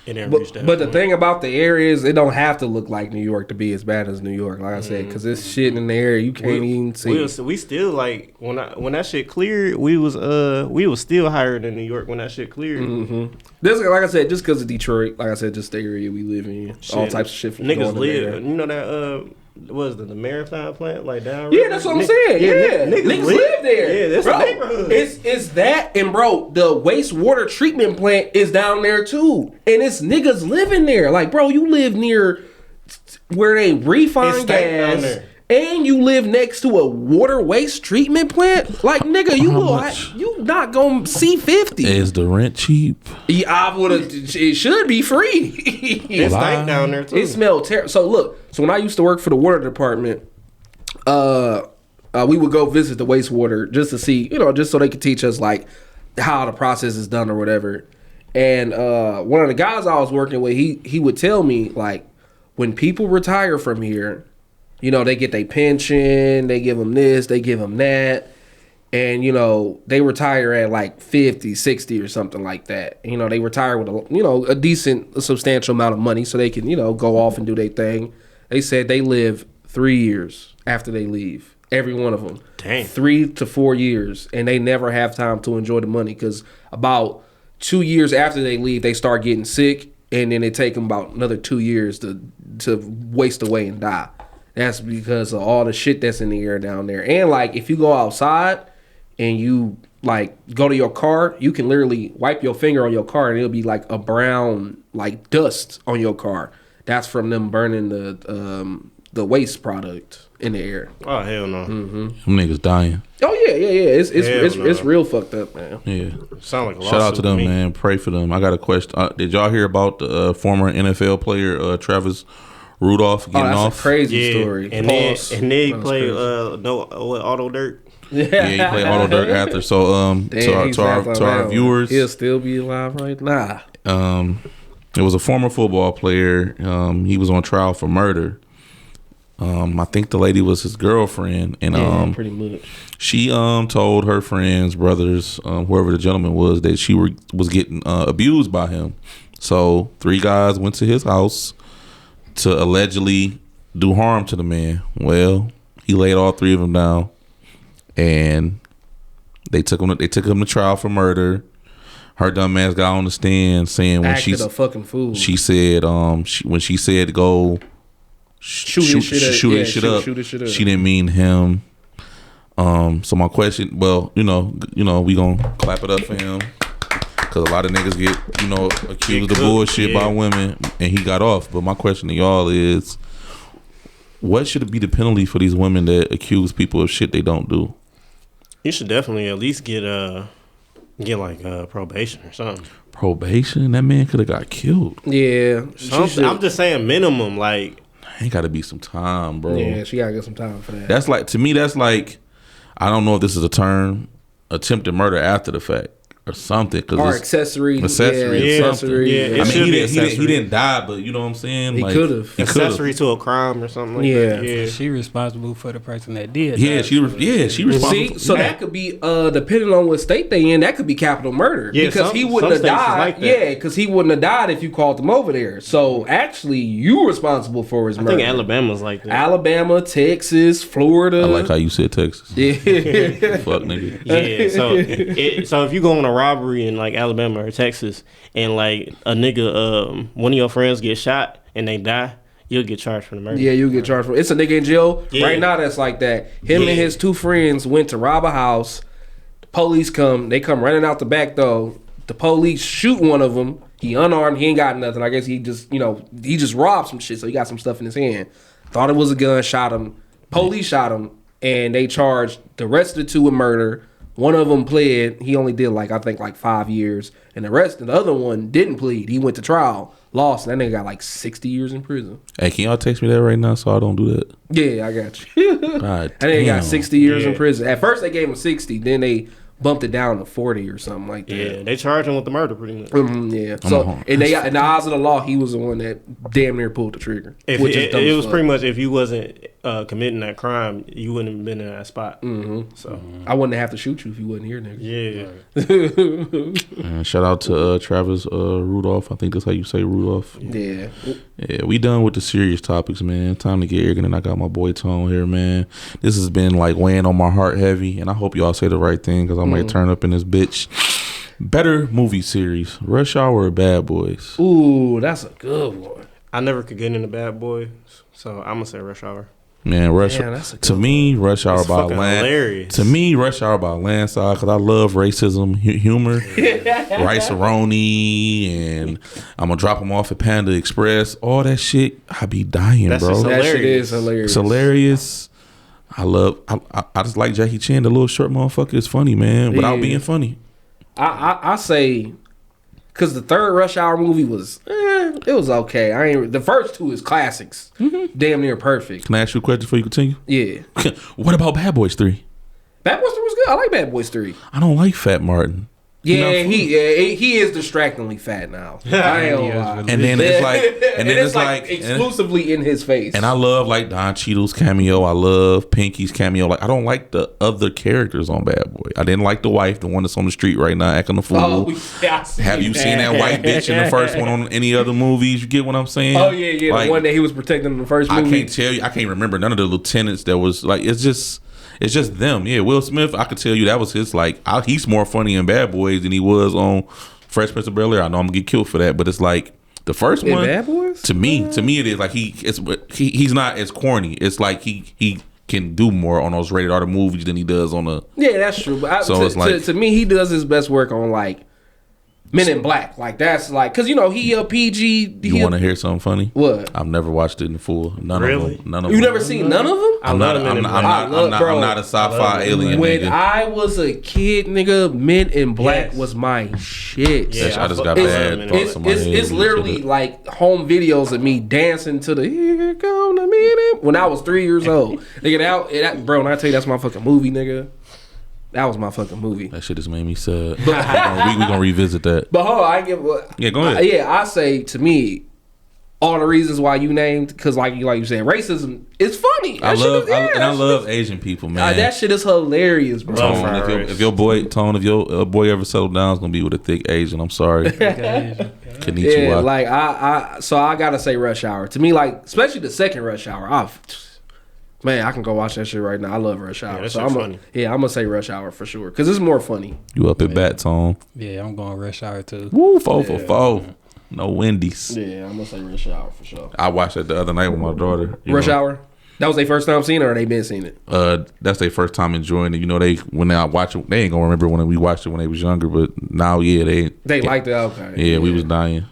But the thing about the air is it don't have to look like New York to be as bad as New York, like I said, because it's shit in the air you can't even see. We still like when that shit cleared, we was still higher than New York when that shit cleared. Mm-hmm. This, like I said, just because of Detroit, like I said, just the area we live in, all types of shit. Niggas live, you know that what is the marathon plant like down? Yeah, that's what I'm saying. Yeah, niggas live there. Yeah, that's bro, a neighborhood. It's that, and bro, the wastewater treatment plant is down there too, and it's niggas living there. Like, bro, you live near where they refine gas, and you live next to a water waste treatment plant. Like, nigga, you not gonna C50. Is the rent cheap? Yeah, it should be free. It stank down there too. It smelled terrible. So look, when I used to work for the water department, we would go visit the wastewater just to see, just so they could teach us like how the process is done or whatever. And one of the guys I was working with, he would tell me like when people retire from here, they get their pension, they give them this, they give them that. And, they retire at like 50, 60 or something like that. They retire with a decent, substantial amount of money so they can, go off and do their thing. They said they live 3 years after they leave. Every one of them. Dang. 3 to 4 years. And they never have time to enjoy the money because about 2 years after they leave, they start getting sick. And then it take them about another 2 years to waste away and die. That's because of all the shit that's in the air down there. And like if you go outside and you like go to your car, you can literally wipe your finger on your car and it'll be like a brown like dust on your car. That's from them burning the waste product in the air. Oh hell no! Them niggas dying. Oh yeah. It's no. it's real fucked up, man. Yeah. Sound like a Shout out to them, me. man. Pray for them. I got a question. Did y'all hear about the former NFL player Travis Rudolph getting That's off? a crazy story. And then Pause. he That was played crazy. Auto Dirt. Yeah, he played Auto Dirt after. So to our viewers, he'll still be alive right now. it was a former football player. He was on trial for murder. I think the lady was his girlfriend, and Pretty much. she told her friends, brothers, whoever the gentleman was, that she was getting abused by him. So 3 guys went to his house to allegedly do harm to the man. Well, he laid all 3 of them down, and they took him to trial for murder. Her dumb ass got on the stand saying when Acted a fucking fool. she said when she said go shoot his shit up, she didn't mean him. So my question, well, we gonna clap it up for him, because a lot of niggas get accused of bullshit by women, and he got off. But my question to y'all is, what should be the penalty for these women that accuse people of shit they don't do? You should definitely at least get like probation or something. Probation? That man could have got killed. Yeah. I'm just saying minimum, like. Ain't got to be some time, bro. Yeah, she gotta get some time for that. That's like, to me, that's like, I don't know if this is a term, attempted murder after the fact or something. Or accessory. Accessory or something. Yeah, I mean, he didn't die, but you know what I'm saying? He like, could have. Accessory to a crime or something like that. Yeah. She responsible for the person that did. Yeah, she responsible. See, so that could be depending on what state they in, that could be capital murder. Yeah, because he wouldn't have died. Like because he wouldn't have died if you called him over there. So actually, you responsible for his murder. I think Alabama's like that. Alabama, Texas, Florida. I like how you said Texas. Yeah. Fuck nigga. Yeah. So if you go on a robbery in like Alabama or Texas, and like a nigga, one of your friends get shot and they die, you'll get charged for the murder. Yeah, you'll get charged for it. It's a nigga in jail right now that's like that. Him and his 2 friends went to rob a house. The police come. They come running out the back door. The police shoot one of them. He unarmed. He ain't got nothing. I guess he just, he just robbed some shit. So he got some stuff in his hand. Thought it was a gun. Shot him. Police shot him. And they charged the rest of the 2 with murder. One of them pled. He only did I think 5 years. And the other one didn't plead. He went to trial, lost, and that nigga got 60 years in prison. Hey, can y'all text me that right now so I don't do that? Yeah, I got you. God And then he got 60 years in Yeah. prison. At first they gave him 60, then they bumped it down to 40 or something like that. Yeah, they charge him with the murder pretty much. Yeah. So and they got in the eyes of the law, he was the one that damn near pulled the trigger. If which is dumb it as was fuck. pretty much if you wasn't committing that crime, you wouldn't have been in that spot. So I wouldn't have to shoot you if you wasn't here, nigga. yeah, Shout out to Travis Rudolph. I think that's how you say Rudolph. Yeah. Yeah, we done with the serious topics, man. Time to get arrogant, and I got my boy Tone here, man. This has been weighing on my heart heavy, and I hope y'all say the right thing, because I might turn up in this bitch. Better movie series, Rush Hour or Bad Boys? Ooh, that's a good one. I never could get into Bad Boys, so I'm gonna say Rush Hour. Man, Rush. Damn, that's a good To me, Rush Hour It's by fucking Land. hilarious. To me, Rush Hour by Landslide, because I love racism, humor, Rice-A-Roni, and I'm gonna drop them off at Panda Express. All that shit, I be dying, That's bro. just That shit is hilarious. hilarious. It's hilarious. I just like Jackie Chan. The little short motherfucker is funny, man, without Yeah. being funny. I say, because the third Rush Hour movie was, it was okay. The first 2 is classics, damn near perfect. Can I ask you a question before you continue? Yeah, What about Bad Boys 3? Bad Boys 3 was good. I like Bad Boys 3. I don't like Fat Martin. Yeah, he is distractingly fat now. I ain't gonna lie. And then it's like, exclusively in his face. and I love Don Cheadle's cameo. I love Pinky's cameo. I don't like the other characters on Bad Boy. I didn't like the wife, the one that's on the street right now acting a fool. Have you seen that white bitch in the first one on any other movies? You get what I'm saying? Oh yeah, the one that he was protecting in the first movie. I can't tell you. I can't remember none of the lieutenants that was it's just them. Yeah, Will Smith, I could tell you that was his he's more funny in Bad Boys than he was on Fresh Prince of Bel-Air. I know I'm gonna get killed for that, but it's the first in one. Bad Boys? To me it is he's not as corny. It's he can do more on those rated R movies than he does on the. Yeah, that's true. But So it's to me, he does his best work on Men in Black. Like that's like, cause you know he a PG. You want to hear something funny? What? I've never watched it in full. None Really? of them. None of You them. never seen none of them? I'm not a sci-fi alien When nigga. I was a kid, nigga, Men in Black Yes. was my shit. Yeah, I just got fuck- bad it's- thoughts in my head. It's literally like home videos of me dancing to the "Here Come the Men" when I was 3 years old. Nigga, bro, when I tell you that's my fucking movie, nigga. That was my fucking movie. That shit just made me sad. we gonna revisit that. But hold on, I give. Yeah, go ahead. I say to me, all the reasons why you named, because like you said, racism is funny. I That shit love Asian people, man. that shit is hilarious, bro. Tone, if your boy ever settled down, it's gonna be with a thick Asian. I'm sorry. Konnichiwa. Yeah, like so I gotta say Rush Hour. To me, like especially the second Rush Hour, man, I can go watch that shit right now. I love Rush Hour. Yeah, that so shit's I'm funny. I'm gonna say Rush Hour for sure because it's more funny. You up at bat, Tone? Yeah, I'm going Rush Hour too. Woo, 4 for 4. No Wendy's. Yeah, I'm gonna say Rush Hour for sure. I watched it the other night with my daughter. Rush Hour. That was their first time seeing it, or they been seeing it? That's their first time enjoying it. You know, when I watch it, they ain't gonna remember when we watched it when they was younger. But now, yeah, They liked it. Okay. Yeah, we was dying.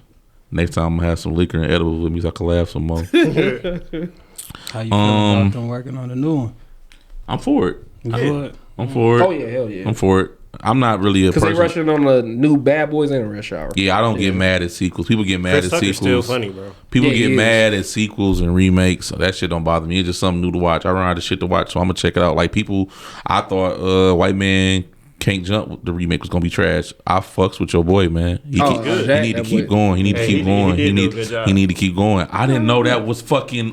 Next time I'm gonna have some liquor and edibles with me so I can laugh some more. How you feel about them working on the new one? I'm for it. Good. I'm for it. Oh yeah, hell yeah. I'm for it. I'm not really a Because they person. rushing on the new Bad Boys and Rush Hour. Yeah, I don't get mad at sequels. People get mad Chris at Tucker's sequels. still funny, bro. People Yeah, get he is. mad at sequels and remakes. So that shit don't bother me. It's just something new to watch. I run out of shit to watch, so I'm gonna check it out. Like people, I thought White Man Can't Jump, the remake was gonna be trash. I fucks with your boy, man. He Oh, keep- good. he need to That keep boy. going. He need to Hey, keep he going. did He do a need good job. he need to keep going. I didn't know that was fucking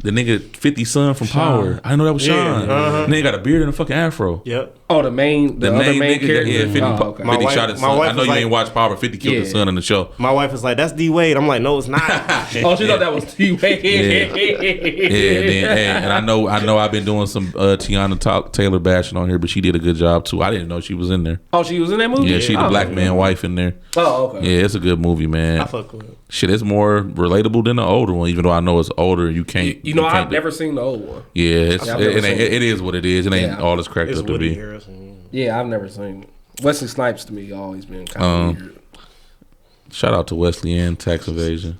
the nigga 50 son from Power. I didn't know that was Yeah, Sean. uh-huh. Nigga got a beard and a fucking afro. Yep. Oh, the other main nigga, character. yeah, 50, Oh, okay. 50 My wife- shot his my son. wife I know was you like- ain't watched Power. 50 killed his Yeah. son in the show. My wife was like, "That's D Wade." I'm like, "No, it's not." Oh, she thought that was T-Wade. And I know I've been doing some Tiana Taylor bashing on here, but she did a good job too. I didn't know she was in there. Oh, she was in that movie? Yeah, she the Oh, black man wife in there. Oh, okay. Yeah, it's a good movie, man. I fuck with it. Shit, it's more relatable than the older one, even though I know it's older. You can't. You know, can't I've never seen the old one. Yeah, I've never it seen it. is what it is. It ain't Yeah. all it's cracked It's up to Woody be. Harrelson. Yeah, I've never seen it. Wesley Snipes to me always been kind of weird. Shout out to Wesley and Tax Evasion.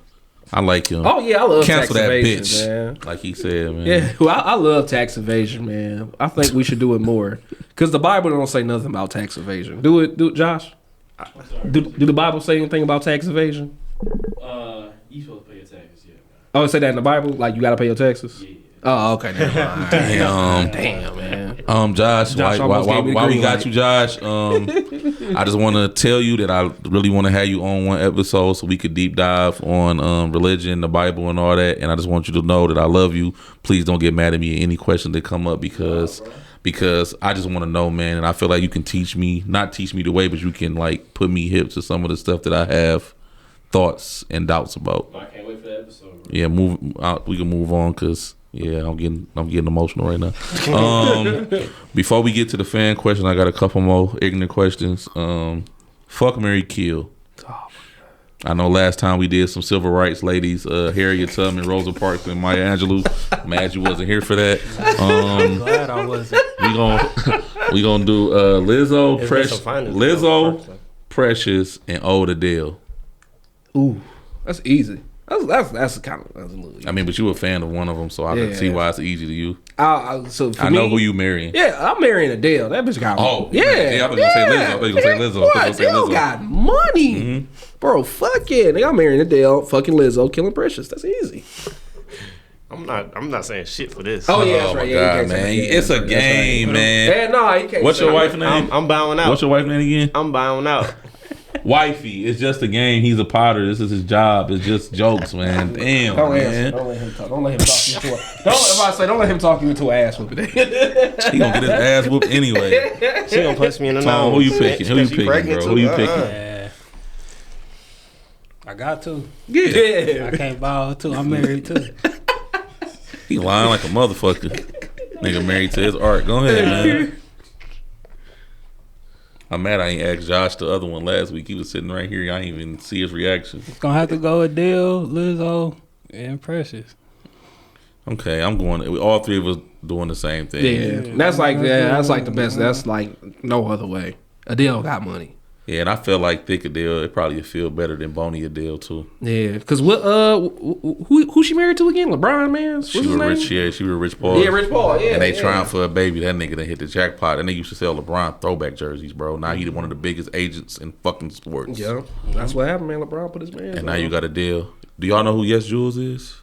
I like him. Oh yeah, I love Cancel tax that evasion, bitch, man. like he said, man. Yeah, well, I love tax evasion, man. I think we should do it more because the Bible don't say nothing about tax evasion. Do it, Josh. Do the Bible say anything about tax evasion? You supposed to pay your taxes, yeah. Oh, it say that in the Bible, like you got to pay your taxes. Yeah. Oh, okay. Never mind. Damn, man. Josh, Josh why almost gave me the we green got light. you, Josh? I just want to tell you that I really want to have you on one episode so we could deep dive on religion, the Bible, and all that. And I just want you to know that I love you. Please don't get mad at me at any questions that come up because I just want to know, man. And I feel like you can teach me, not teach me the way, but you can like put me hip to some of the stuff that I have thoughts and doubts about. I can't wait for that episode, bro. Yeah, we can move on because I'm getting emotional right now. Before we get to the fan question, I got a couple more ignorant questions. Fuck, marry, kill. I know last time we did some civil rights ladies, Harriet Tubman, Rosa Parks, and Maya Angelou. Mad you wasn't here for that. Glad I wasn't. We gonna do Lizzo, It's been Precious, some finest Lizzo, stuff. Precious, and Oda Dale. Ooh, that's easy. That's kind of that's a little. I mean, but you a fan of one of them, so I can see why it's easy to you. So for I me, know who you marrying. Yeah, I'm marrying Adele. That bitch got Oh, yeah. yeah, I was gonna say Lizzo. I was gonna say Lizzo. I was What? gonna say Adele Lizzo. got money, bro. Fuck yeah, nigga. I'm marrying Adele. Fucking Lizzo, killing Precious. That's easy. I'm not saying shit for this. Oh yeah, that's Oh right. my Yeah, you God, can't say man. that. Yeah, It's a that's right. That's right. game, man. Yeah, no, you can't. What's say your that. wife's name? I'm bowing out. What's your wife's name again? I'm bowing out. Wifey. It's just a game. He's a potter. This is his job. It's just jokes, man. Damn, Don't answer. man. Don't let him talk. Don't let him talk you into a. Don't let him talk you into an ass whooping. He gonna get his ass whooped anyway. She gonna punch me in the Tom, nose. who you picking? Who you She picking, pregnant bro? too? Who you picking? Yeah. I got to. Yeah. I can't bow too. I'm married too. He lying like a motherfucker. Nigga married to his art. Go ahead, man. I'm mad I ain't asked Josh the other one last week. He was sitting right here. I ain't even see his reaction. Gonna have to go Adele, Lizzo, and Precious. Okay, I'm going. All three of us doing the same thing. Yeah, that's like the best. That's like no other way. Adele got money. Yeah, and I feel like Thick Adele, it probably feel better than Boney Adele too. Yeah, because what? Who she married to again? LeBron, man. What's She his was name? rich. Yeah, she was Rich Paul. Yeah, Rich Paul. Yeah, And they yeah. trying for a baby. That nigga that hit the jackpot. And they used to sell LeBron throwback jerseys, bro. Now he's one of the biggest agents in fucking sports. Yeah, that's what happened, man. LeBron put his man. And now you got a deal. Do y'all know who Yes Jules is?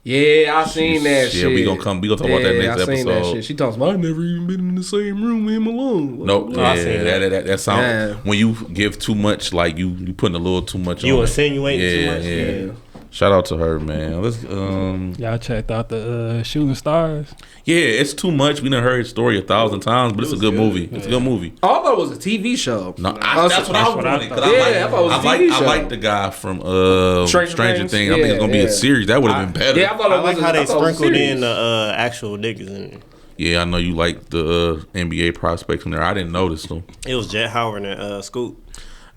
Yeah, I seen that shit. Yeah, we gonna talk about that next I seen that episode. shit. She talks about I never even been in the same room with him alone. Nope. I Yeah, seen that sound Yeah. when you give too much, like you putting a little too much. You on insinuating it. too much? Yeah. Shout out to her, man. Let's Y'all checked out the Shooting Stars? yeah, it's too much. We done heard his story 1,000 times, but it's a good movie. It's a good movie. Oh, I thought it was a TV show. No, that's what I was wanting. thought. Yeah, I thought it was a TV I show. like the guy from Stranger Things? Things. I think it's gonna be Yeah, a series. That would have been better. Yeah, I thought I it like was. how they I thought it was a sprinkled series. in the actual niggas in it. Yeah, I know you like the NBA prospects from there. I didn't notice them. It was Jet Howard and Scoop.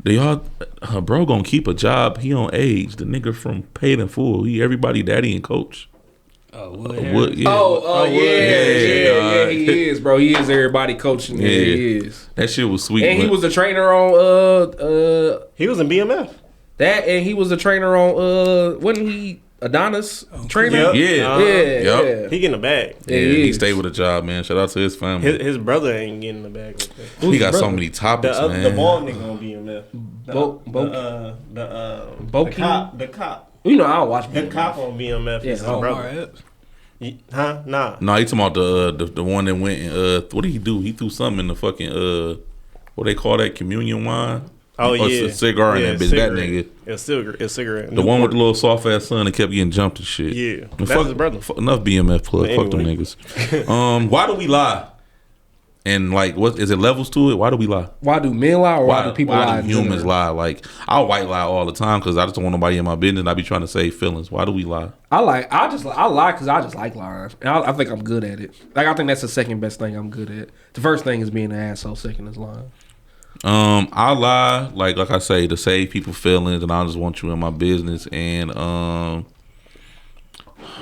Do y'all, her bro gonna keep a job? He on age. The nigga from Paid in Full. He everybody daddy and coach. Oh, Wood Wood, Harris. yeah. Yeah, he is, bro. He is everybody coaching. Yeah, he is. That shit was sweet. And he but- was a trainer on He was in BMF. that, and he was a trainer on wasn't he Adonis trainer? Yep. Yeah. Yeah, Yep. He getting the bag. Yeah, he he is. stayed with a job, man. Shout out to his family. His brother ain't getting the bag. Like that. He got so brother? many topics, man. The bald nigga on BMF. Boki? The cop. You know, I don't watch. The cop on BMF is his Yeah, brother. Epps. Huh? Nah. No, he talking about the one that went and what did he do? He threw something in the fucking what they call that, communion wine? Oh Or yeah. a cigar in that bitch. That nigga. It's cigarette. The one with the little soft ass son that kept getting jumped and shit. Yeah. And That's his brother. Enough BMF plug. But Fuck them anyway. niggas. Why do we lie? And like, what is it levels to it? Why do we lie? Why do men lie or why do people lie? Why in do humans general? lie? Like, I white lie all the time because I just don't want nobody in my business. I be trying to save feelings. Why do we lie? I lie because I just like lying. And I think I'm good at it. Like I think that's the second best thing I'm good at. The first thing is being an asshole. Second is lying. I lie like I say to save people feelings, and I just want you in my business. And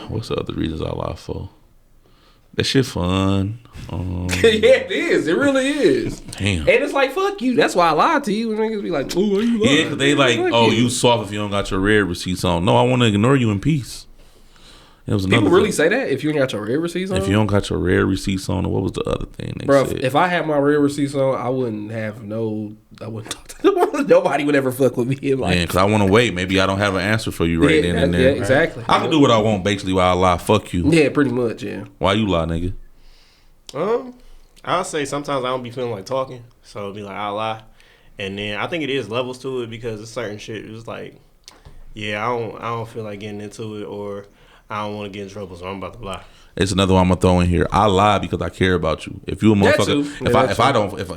what's the other reasons I lie for? That shit fun. Yeah, it is. It really is. Damn. And it's like fuck you. That's why I lied to you. And niggas be like, "Oh, why you lying?" Yeah, cause they like, Fuck oh, you soft if you don't got your red receipts on. No, I want to ignore you in peace. It was another People really thing. say that if you ain't got your red receipts on. If you don't got your red receipts on, what was the other thing they Bro, said? if I had my red receipts on, I wouldn't talk to nobody would ever fuck with me. Like, Man, because I want to wait. Maybe I don't have an answer for you right then and yeah, there. exactly. I can do what I want basically while I lie. Fuck you. Yeah, pretty much. Yeah. Why you lie, nigga? I'll say sometimes I don't be feeling like talking, so it'll be like I'll lie, and then I think it is levels to it because it's certain shit. It's like, yeah, I don't feel like getting into it, or I don't want to get in trouble, so I'm about to lie. It's another one I'm gonna throw in here. I lie because I care about you. If you a That motherfucker, too. if Yeah, I that if I don't if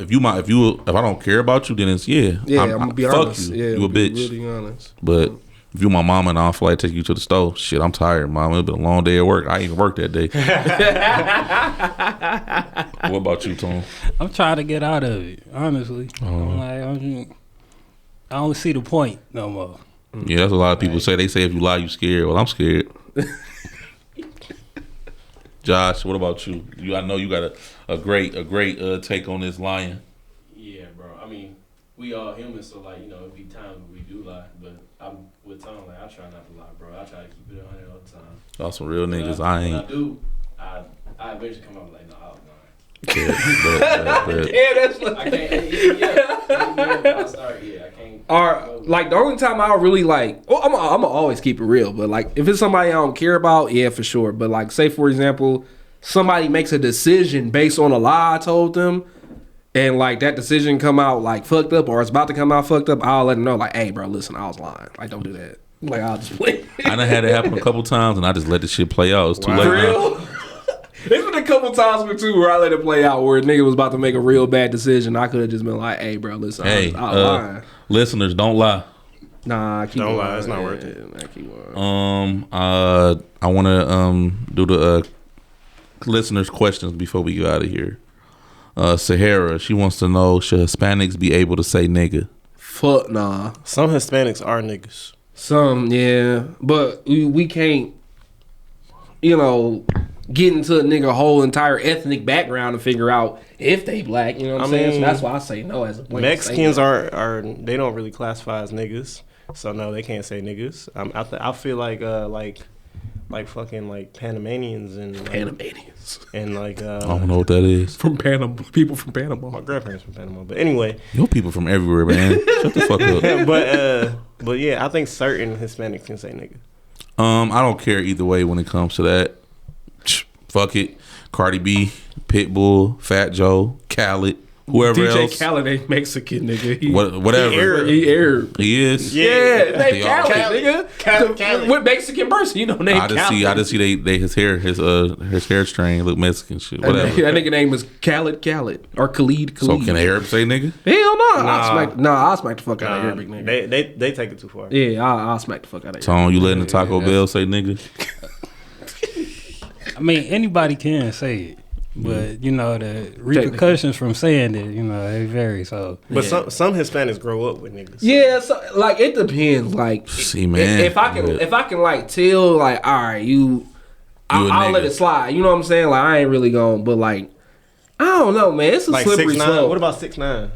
I don't care about you, then it's Yeah, I'm gonna be fuck honest. you. Yeah, You a be bitch. Really honest. But if you my mama and I don't feel like taking you to the store, shit, I'm tired, mama. It's been a long day at work. I ain't even worked that day. What about you, Tom? I'm trying to get out of it, honestly. I'm like, I don't see the point no more. Yeah, that's what a lot of people say. They say if you lie, you scared. Well, I'm scared. Josh, what about you? I know you got a great take on this lying. Yeah, bro. I mean, we all human, so like, you know, it be times when we do lie, but I'm with Tom, like, I try not to lie, bro. I try to keep it 100 all the time. Y'all some real niggas. When I I ain't. do, I eventually come up like, no, I was lying. But Yeah, that's like. I can't. I start. Yeah, I can't. Or like the only time I'll really like, well, I'm gonna always keep it real. But like if it's somebody I don't care about, yeah, for sure. But like say for example, somebody makes a decision based on a lie I told them, and like that decision come out like fucked up or it's about to come out fucked up, I'll let them know like, hey, bro, listen, I was lying. Like don't do that. Like I'll just play. I done had it happen a couple times, and I just let the shit play out. It's too late For now. real. There's been a couple times where I let it play out where a nigga was about to make a real bad decision. I could have just been like, hey, bro, listen, Hey, I was lying. listeners, don't lie. Nah, keep Don't lie, lying. it's not worth it. Nah, keep lying. I want to do the listeners' questions before we go out of here. Sahara, she wants to know: should Hispanics be able to say nigga? Fuck nah. Some Hispanics are niggas. Some, yeah. But we can't, you know, get into a nigga whole entire ethnic background to figure out if they black. You know what I'm saying? So that's why I say no as a blanket Mexicans statement. are they don't really classify as niggas, so no, they can't say niggas. I feel like fucking like Panamanians and Panamanians and like I don't know what that is. from Panama. People from Panama. my grandparents from Panama. But anyway, Yo, people from everywhere, man. Shut the fuck up. but yeah, I think certain Hispanics can say nigga. I don't care either way when it comes to that. Fuck it. Cardi B, Pitbull, Fat Joe, Khaled, whoever DJ else. Khaled ain't Mexican, nigga. Whatever. He Arab. He is. Yeah, They name all- Khaled, nigga. Khaled. What Mexican person you know name I Khaled? just see they his hair strain look Mexican shit. Whatever. That nigga name is Khaled or Khalid. So can Arab say nigga? Hell no. Nah. I'll smack the fuck out of Arabic nigga. They take it too far. Yeah, I'll smack the fuck out of Arabic. Tone, you letting the Taco Bell say nigga? I mean, anybody can say it, but you know the repercussions from saying it, you know, they vary. So, But some Hispanics grow up with niggas. Yeah, so like it depends. Like, See, man. if I can like tell, like, all right, I'll let nigga. it slide. You know what I'm saying? Like, I ain't really going, but like, I don't know, man. It's a Like slippery 6'9". slope. What about 6'9"?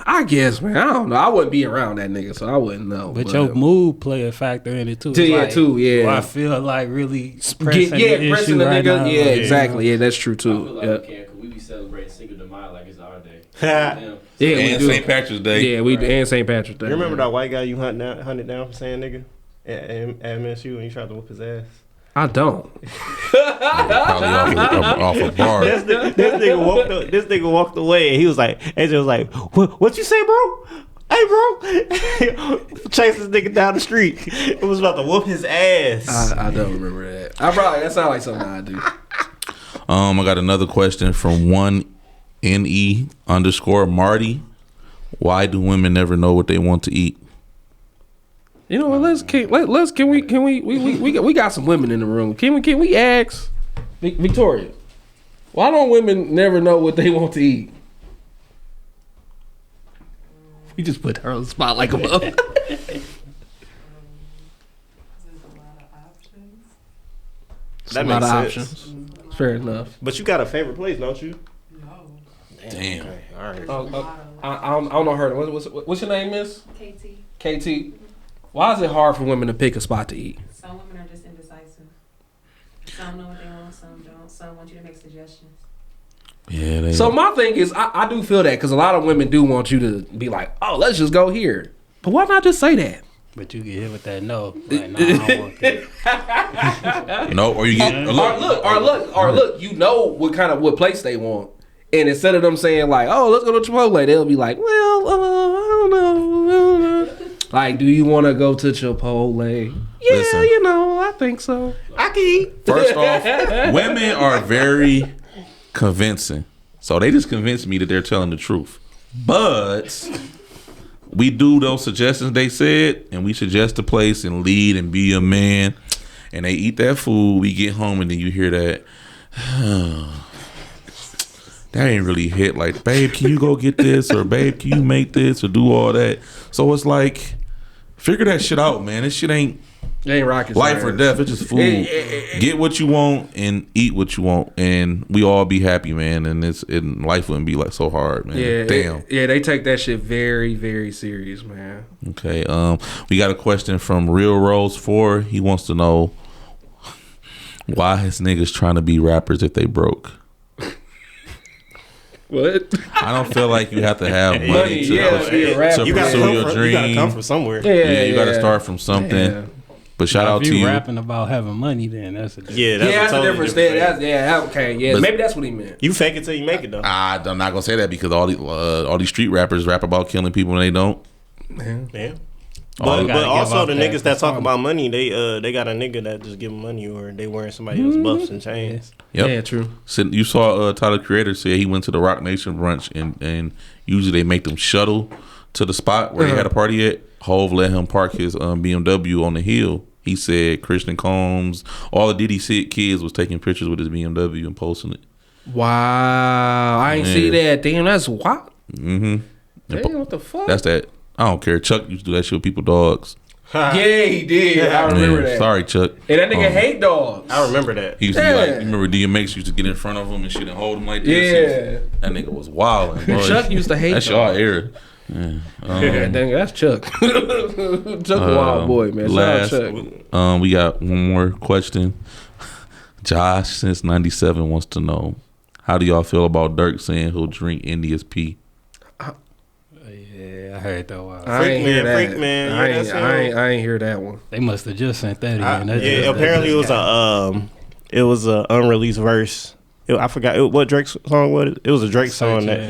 I guess, man. I don't know. I wouldn't be around that nigga, so I wouldn't know. but your mood play a factor in it too. Yeah, It's too, yeah. do I feel like really pressing the pressing issue the right nigga. now. Yeah, exactly. Yeah, that's true I feel too. like Yeah, we can, cause we be celebrating Cinco de Mayo like it's our day. You yeah, we And do. St. Patrick's Day. Yeah, we and St. Patrick's Day. remember that white guy you hunted down for saying nigga at MSU and you tried to whoop his ass? I don't. Probably off a bar. This nigga walked away and he was like, AJ was like, what you say, bro? Hey, bro. Chase this nigga down the street. It was about to whoop his ass. I don't remember that. That sounds like something I do. I got another question from 1NE_Marty. Why do women never know what they want to eat? You know what? We got some women in the room. Can we ask Victoria? Why don't women never know what they want to eat? We just put her on the spot like a mother. There's a lot of options. That A lot of makes sense. options. Fair enough. But you got a favorite place, don't you? No. Damn. Okay, all right. I don't know her. What's your name, Miss? KT. KT. Why is it hard for women to pick a spot to eat? Some women are just indecisive. Some know what they want, some don't. Some want you to make suggestions. Yeah. They, So my thing is, I do feel that because a lot of women do want you to be like, oh, let's just go here. But why not just say that? But you get hit with that no. Like, nah, I don't want that. no, or you get Or look, you know what place they want. And instead of them saying like, oh, let's go to Chipotle, they'll be like, well, I don't know. Like, do you want to go to Chipotle? Yeah, Listen. you know, I think so. I can eat. First off, women are very convincing. So they just convinced me that they're telling the truth. But we do those suggestions they said, and we suggest the place and lead and be a man. And they eat that food. We get home and then you hear that. That ain't really hit. Like, babe, can you go get this? Or babe, can you make this? Or do all that? So it's like, figure that shit out, man. This shit ain't It ain't rocket life or science. death. It's just food. Get what you want and eat what you want, and we all be happy, man. And life wouldn't be like so hard, man. Yeah, Damn. they take that shit very, very serious, man. Okay. We got a question from Real Rose 4. He wants to know why his niggas trying to be rappers if they broke. What? I don't feel like you have to have money to, be a rapper. You gotta pursue come your from, dream. you gotta come from somewhere. Yeah, you got to start from something. Yeah. But shout out if to you you. rapping about having money, then that's a different. Yeah, That's a totally different thing. thing. Okay, yeah. But- Maybe that's what he meant. You fake it till you make it though. I'm not gonna say that because all these street rappers rap about killing people and they don't. Yeah. Oh, But, you gotta but give also off the that niggas that talk persona. about money, they got a nigga that just give them money or they wearing somebody else's buffs and chains. Yep. Yeah, true. You saw Tyler Creator say he went to the Rock Nation brunch and usually they make them shuttle to the spot where they had a party at. Hove let him park his BMW on the hill. He said Christian Combs, all the Diddy kids was taking pictures with his BMW and posting it. Wow, I ain't Yeah. see that. Damn, that's wild. Mm-hmm. Damn, what the fuck? That's that. I don't care. Chuck used to do that shit with people dogs. Yeah, he did. I remember that. Sorry, Chuck. And that nigga hate dogs. I remember that. He used to be like, you remember DMX used to get in front of him and shit and hold him like this? Yeah. That nigga was wilding, bro. Chuck used to hate That's dogs. y'all era. Yeah. Dang, that's Chuck. Chuck a wild boy, man. Last, Shout out Chuck. we got one more question. Josh, since 97, wants to know, how do y'all feel about Dirk saying he'll drink India's pee? Yeah, I heard that one. I ain't hear that. Freak Man. I Yeah, ain't, that's I, him. ain't, I ain't hear that one. They must have just sent that in. Yeah, apparently it was a unreleased verse. I forgot what Drake's song was. It was a Drake song that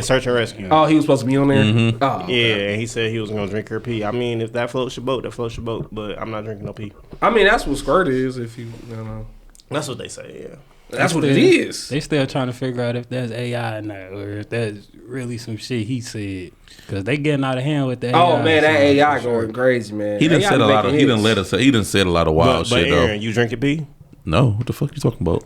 Search and Rescue. Oh, he was supposed to be on there? Mm-hmm. Oh, okay. Yeah, and he said he was gonna drink her pee. I mean, if that floats your boat, that floats your boat. But I'm not drinking no pee. I mean, that's what squirt is, if you know. That's what they say. Yeah. That's what it is. They still trying to figure out if that's AI or not, or if that's really some shit he said. Because they getting out of hand with that. Oh, man, that AI for sure. going crazy, man. He done AI said a lot of. making He done hits. let us. He done said a lot of wild But shit Aaron, though. you drinking pee? No, what the fuck you talking about?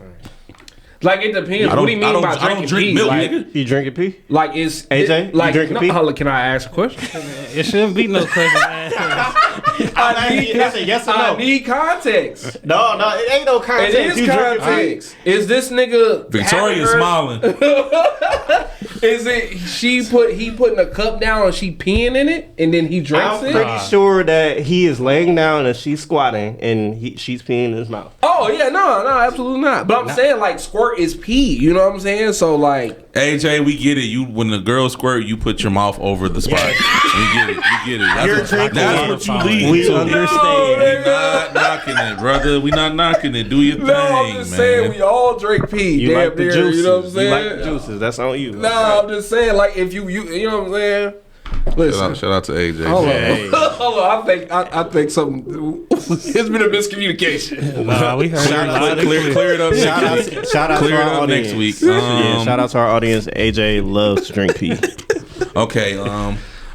Like, it depends. What do you mean by drinking I don't drink pee? milk, Like, nigga. You drinking pee? like it's AJ, you like, drinking no, pee? hold on, can I ask a question? It shouldn't be no question. Man. That's a yes or no. I need context. No, it ain't no context. It is You drinking context. Is this nigga Victoria having her- smiling. Is it he putting a cup down and she peeing in it and then he drinks I'm it? pretty sure that he is laying down and she's squatting and she's peeing in his mouth. Oh yeah, no, absolutely not. But I'm saying like squirt is pee. You know what I'm saying? So like, AJ, we get it. You when the girl squirt, you put your mouth over the spot. We get it. We get it. You're That's, drinking. that's what you lead We to. understand. We not knocking it, brother. We not knocking it. Do your thing, no, I'm just man. saying we all drink pee. You Damn like the near, juices. you know what I'm You saying? like the juices. That's on you. No, I'm just saying like if you know what I'm saying. Listen, Shout out to AJ. hold on, Hey. hold on. I think something. It's been a miscommunication. Nah, we heard Shout out it. to Clear it up. Shout out Clear to it our up audience next week. Yeah, shout out to our audience. AJ loves to drink pee. Okay,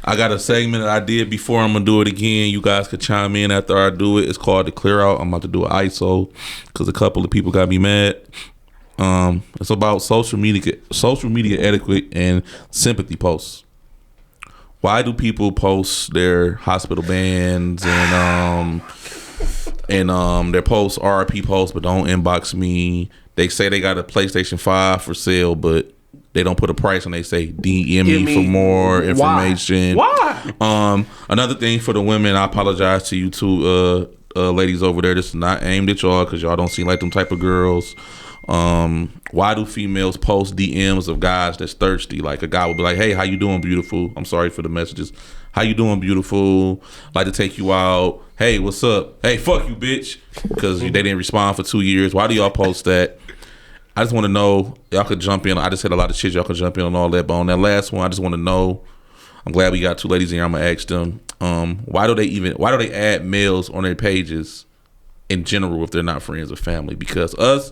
I got a segment that I did before. I'm gonna do it again. You guys could chime in after I do it. It's called the clear out. I'm about to do an ISO because a couple of people got me mad. It's about social media etiquette and sympathy posts. Why do people post their hospital bands and their posts, RIP posts, but don't inbox me? They say they got a PlayStation 5 for sale, but they don't put a price and they say DM me for more information. Why? Another thing for the women, I apologize to you two ladies over there. This is not aimed at y'all because y'all don't seem like them type of girls. Why do females post DMs of guys that's thirsty? Like a guy will be like, hey, how you doing, beautiful? I'm sorry for the messages. How you doing, beautiful? Like to take you out. Hey, what's up? Hey, fuck you, bitch. Because they didn't respond for 2 years. Why do y'all post that? I just want to know. Y'all could jump in. I just had a lot of shit. Y'all could jump in on all that. But on that last one, I just want to know. I'm glad we got two ladies in here. I'm going to ask them. Why do they add males on their pages in general if they're not friends or family? Because us,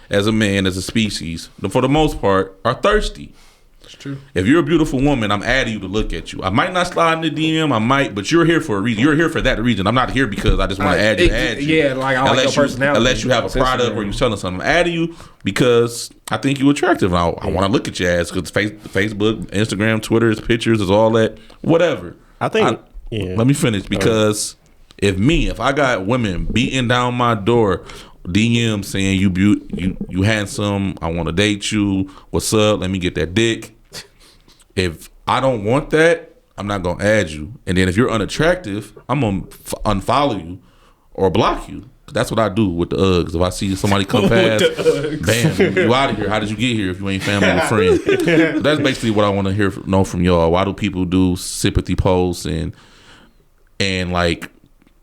as a man, as a species, for the most part, are thirsty. That's true. If you're a beautiful woman, I'm adding you to look at you. I might not slide in the DM, I might, but you're here for a reason. You're here for that reason. I'm not here because I just want to add you. Yeah, like I like your personality. Unless you have a product or you're selling something, I'm adding you because I think you're attractive. And I want to look at your ass because Facebook, Instagram, Twitter, is pictures, is all that. Whatever. I think. Let me finish because if I got women beating down my door, DM saying you handsome, I want to date you, what's up, let me get that dick. If I don't want that, I'm not gonna add you. And then if you're unattractive, I'm gonna unfollow you or block you. That's what I do with the Uggs. If I see somebody come past, bam, you out of here. How did you get here if you ain't family or friend? So that's basically what I want to know from y'all. Why do people do sympathy posts and like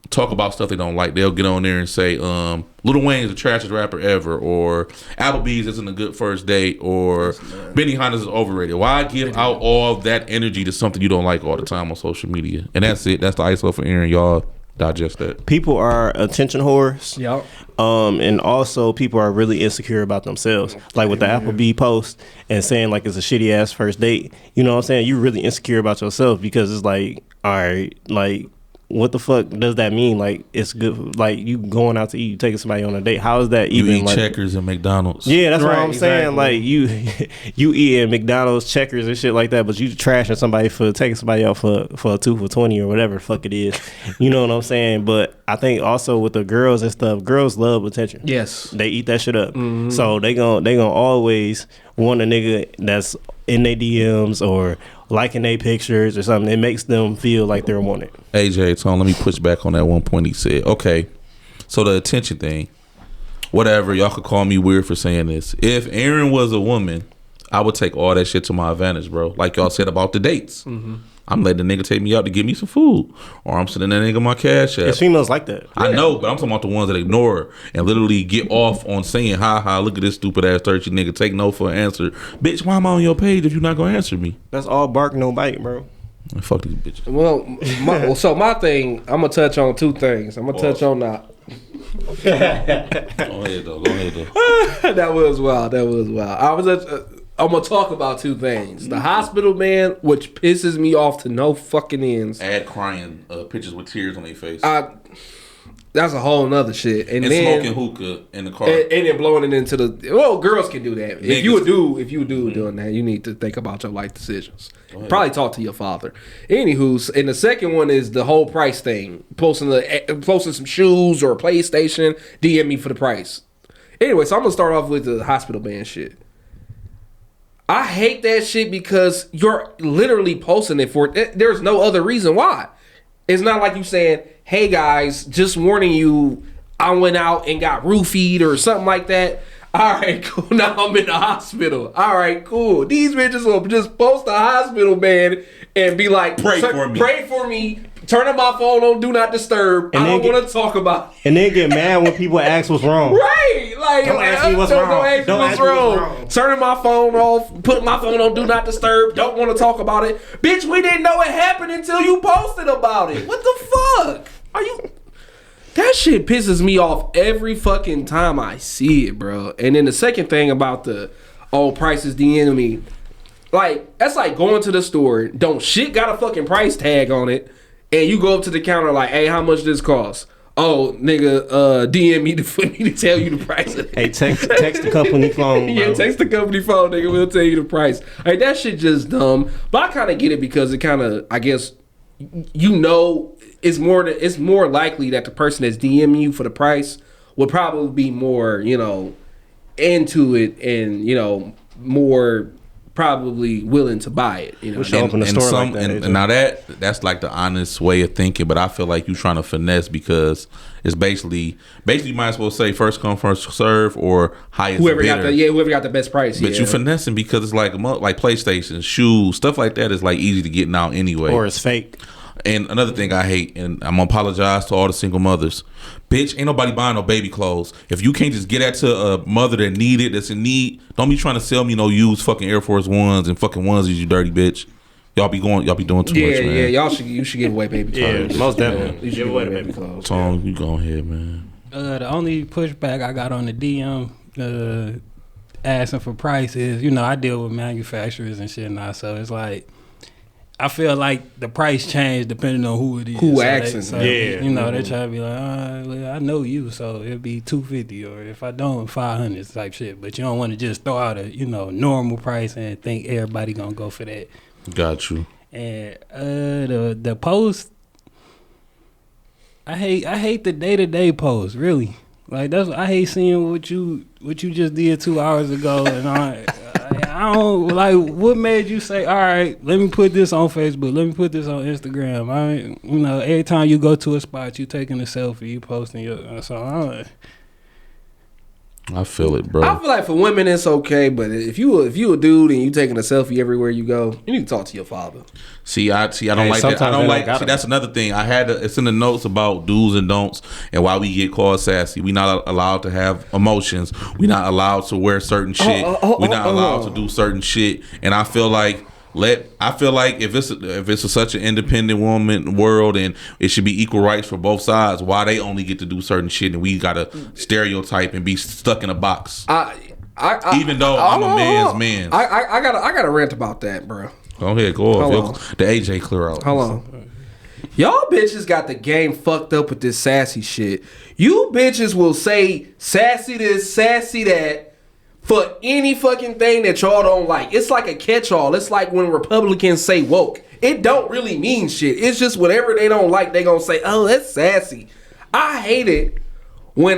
talk about stuff they don't like? They'll get on there and say, Lil Wayne's the trashiest rapper ever, or Applebee's isn't a good first date, or Benihana's is overrated. Why give out all of that energy to something you don't like all the time on social media? And that's it. That's the ISO for Aaron. Y'all digest that. People are attention whores. Yep. And also people are really insecure about themselves. Like with the Applebee post and saying like it's a shitty ass first date. You know what I'm saying? You're really insecure about yourself because it's like, all right, like what the fuck does that mean? Like, it's good. Like, you going out to eat, you taking somebody on a date. How is that You even? eat Like, Checkers and McDonald's. yeah, that's what Right, I'm saying. exactly. Like, you eating McDonald's, Checkers, and shit like that, but you trashing somebody for taking somebody out for a 2 for $20 or whatever the fuck it is. You know what I'm saying? But I think also with the girls and stuff, girls love attention. Yes. They eat that shit up. So they gonna always want a nigga that's in their DMs or liking their pictures or something. It makes them feel like they're wanted. AJ, Tone, let me push back on that one point he said. Okay, so the attention thing, whatever, y'all could call me weird for saying this. If Aaron was a woman, I would take all that shit to my advantage, bro. Like y'all said about the dates. I'm letting the nigga take me out to get me some food, or I'm sending that nigga my cash app. It's females like that. I know, but I'm talking about the ones that ignore her and literally get off on saying, "Ha ha, look at this stupid ass thirsty nigga. Take no for an answer, bitch. Why am I on your page if you're not gonna answer me? That's all bark, no bite, bro. Fuck these bitches." Well, so my thing, I'm gonna touch on two things. I'm gonna touch on that. Go ahead though. That was wild. I'm gonna talk about two things: the hospital man, which pisses me off to no fucking ends. Add crying pictures with tears on their face. That's a whole nother shit. And then smoking hookah in the car. and then blowing it into the. Well, girls can do that. If you a dude doing that, you need to think about your life decisions. Probably talk to your father. Anywho, and the second one is the whole price thing. Posting some shoes or a PlayStation. DM me for the price. Anyway, so I'm gonna start off with the hospital band shit. I hate that shit because you're literally posting it for. There's no other reason why. It's not like you saying, "Hey guys, just warning you, I went out and got roofied or something like that." All right, cool. Now I'm in the hospital. All right, cool. These bitches will just post a hospital band and be like, Pray for me. Turning my phone on Do Not Disturb. And I don't want to talk about it. And then get mad when people ask what's wrong. Right. Like, Don't ask me what's don't wrong. ask me Don't what's ask me what's wrong. wrong. Turning my phone off, putting my phone on Do Not Disturb. Don't want to talk about it. Bitch, we didn't know it happened until you posted about it. What the fuck? Are you... That shit pisses me off every fucking time I see it, bro. And then the second thing about the prices DMing me, like, that's like going to the store, don't shit got a fucking price tag on it, and you go up to the counter like, "Hey, how much this cost?" "Oh, nigga, DM me for me to tell you the price of it." Hey, text the company phone, bro. Yeah, text the company phone, nigga. We'll tell you the price. Like, that shit just dumb. But I kind of get it because it kind of, I guess, it's more likely that the person that's DMing you for the price would probably be more, into it and, more probably willing to buy it. Show up in the store like that. And now that's like the honest way of thinking, but I feel like you're trying to finesse because it's basically you might as well say first come first serve or highest whoever bidder. whoever got the best price. But you finessing because it's like PlayStation, shoes, stuff like that is like easy to get now anyway. Or it's fake. And another thing I hate, and I'm gonna apologize to all the single mothers, bitch, ain't nobody buying no baby clothes. If you can't just get that to a mother that need it, that's in need, don't be trying to sell me no used fucking Air Force Ones and fucking onesies, you dirty bitch. Y'all be doing too much, man. Yeah, you should give away baby clothes. Yeah, most definitely. You should give away the baby clothes. Tone, you go ahead, man. The only pushback I got on the DM asking for prices, I deal with manufacturers and shit now, so it's like I feel like the price changed depending on who it is. Who so asking? they try to be like, well, I know you, so it'll be $250, or if I don't, $500 type shit. But you don't want to just throw out a normal price and think everybody gonna go for that. Got you. And the post, I hate the day-to-day post, really. Like, I hate seeing what you just did 2 hours ago, and I don't like. What made you say, "All right, let me put this on Facebook, let me put this on Instagram"? Every time you go to a spot, you taking a selfie, you posting your. So I feel it, bro. I feel like for women it's okay, but if you a dude and you taking a selfie everywhere you go, you need to talk to your father. See, I don't like that. I don't like. See, that's another thing. It's in the notes about do's and don'ts and why we get called sassy. We not allowed to have emotions. We not allowed to wear certain shit. We not allowed to do certain shit. And I feel like if it's such an independent woman world and it should be equal rights for both sides, why they only get to do certain shit and we gotta stereotype and be stuck in a box? Even though I'm a man's man. I got a rant about that, bro. Go ahead, go off. The AJ clear out. Hold on. Y'all bitches got the game fucked up with this sassy shit. You bitches will say sassy this, sassy that for any fucking thing that y'all don't like. It's like a catch-all. It's like when Republicans say woke. It don't really mean shit. It's just whatever they don't like, they gonna say, oh, that's sassy. I hate it when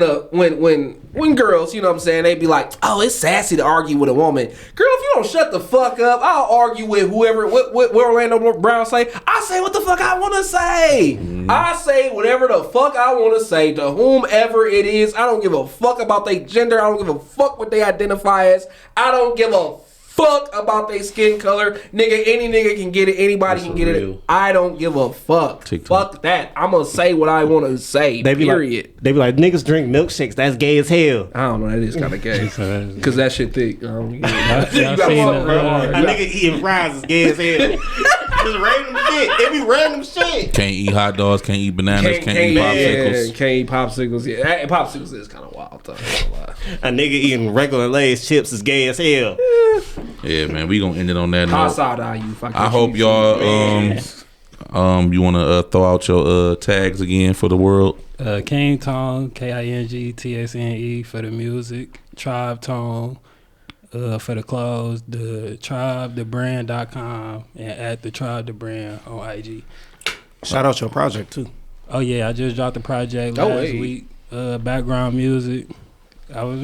girls, you know what I'm saying, they be like, oh, it's sassy to argue with a woman. Girl, if you don't shut the fuck up, I'll argue with whoever. What Orlando Brown say? I say what the fuck I want to say. I say whatever the fuck I want to say to whomever it is. I don't give a fuck about their gender. I don't give a fuck what they identify as. I don't give a fuck about their skin color. Nigga, any nigga can get it. Anybody can get it. I don't give a fuck. TikTok. Fuck that. I'm going to say what I want to say, period. They be like, niggas drink milkshakes. That's gay as hell. I don't know. That is kind of gay. Because that shit thick. You Y'all gotta seen fuck, the, bro. A nigga eating fries is gay as hell. Just random shit. It be random shit. Can't eat hot dogs, can't eat bananas, can't eat popsicles. Yeah, can't eat popsicles. Yeah, popsicles is kind of wild, though. A nigga eating regular Lay's chips is gay as hell. Yeah, man, we gonna end it on that How note. side are you? I hope y'all you wanna throw out your tags again for the world. King Tone, KINGTSNE for the music. Tribe Tone for the clothes. The tribethebrand.com and at the tribe the brand on IG. Shout out your project too. Oh yeah, I just dropped the project last week. Background music. I was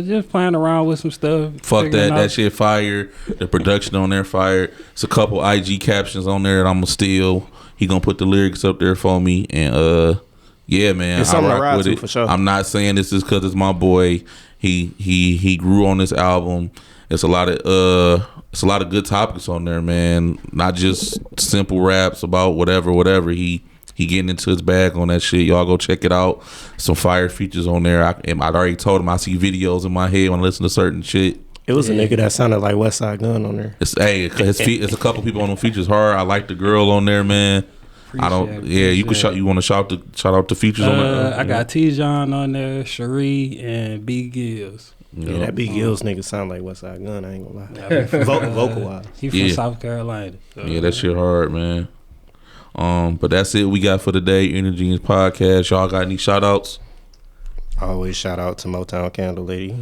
just playing around with some stuff. Fuck that shit fire. The production on there fire. It's a couple IG captions on there that I'm gonna steal. He gonna put the lyrics up there for me, and yeah, man, it's I rock rock with it. For sure. I'm not saying this is because it's my boy. He grew on this album. It's a lot of good topics on there, man. Not just simple raps about whatever. He getting into his bag on that shit. Y'all go check it out. Some fire features on there. I'd already told him I see videos in my head when I listen to certain shit. It was a nigga that sounded like West Side Gun on there. It's a couple people on them features hard. I like the girl on there, man. You want to shout out the features on there. I got T-John on there, Cherie, and B Gills. Yeah, that B Gills nigga sound like West Side Gun. I ain't gonna lie. Vocal wise, he from South Carolina. So. Yeah, that shit hard, man. But that's it we got for today. Energy Podcast. Y'all got any shout outs? I always shout out to Motown Candle Lady.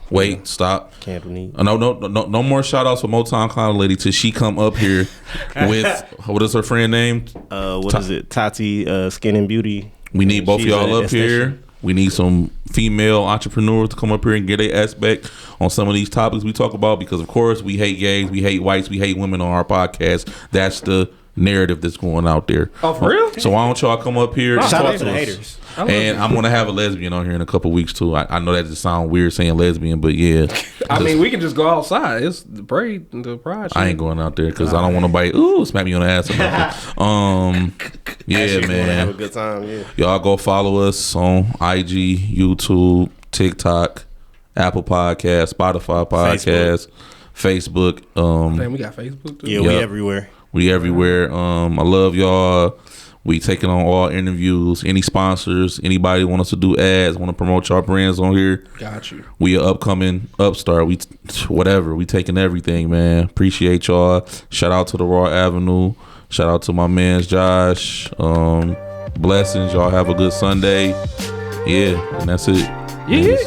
Wait, stop. Candle Need. No more shout outs for Motown Candle Lady till she come up here with what is her friend name? What is it? Tati Skin and Beauty. We need both of y'all up here. We need some female entrepreneurs to come up here and get their aspect on some of these topics we talk about, because of course we hate gays, we hate whites, we hate women on our podcast. That's the narrative that's going out there. Oh, for real? So why don't y'all come up here and shout talk out to the us. haters. And I'm gonna have a lesbian on here in a couple weeks too. I know that just sounds weird saying lesbian, but yeah. I mean, we can just go outside. It's the pride. I ain't going out there because I don't want nobody smack me on the ass or nothing. Yeah, man. Have a good time. Yeah. Y'all go follow us on IG, YouTube, TikTok, Apple Podcast, Spotify Podcast, Facebook. Man, we got Facebook too. Yeah, we everywhere. We everywhere. I love y'all. We taking on all interviews. Any sponsors, anybody want us to do ads, want to promote y'all brands on here. Got you. We an upcoming upstart. We taking everything, man. Appreciate y'all. Shout out to the Raw Avenue. Shout out to my man's Josh. Blessings. Y'all have a good Sunday. Yeah, and that's it. Yeah.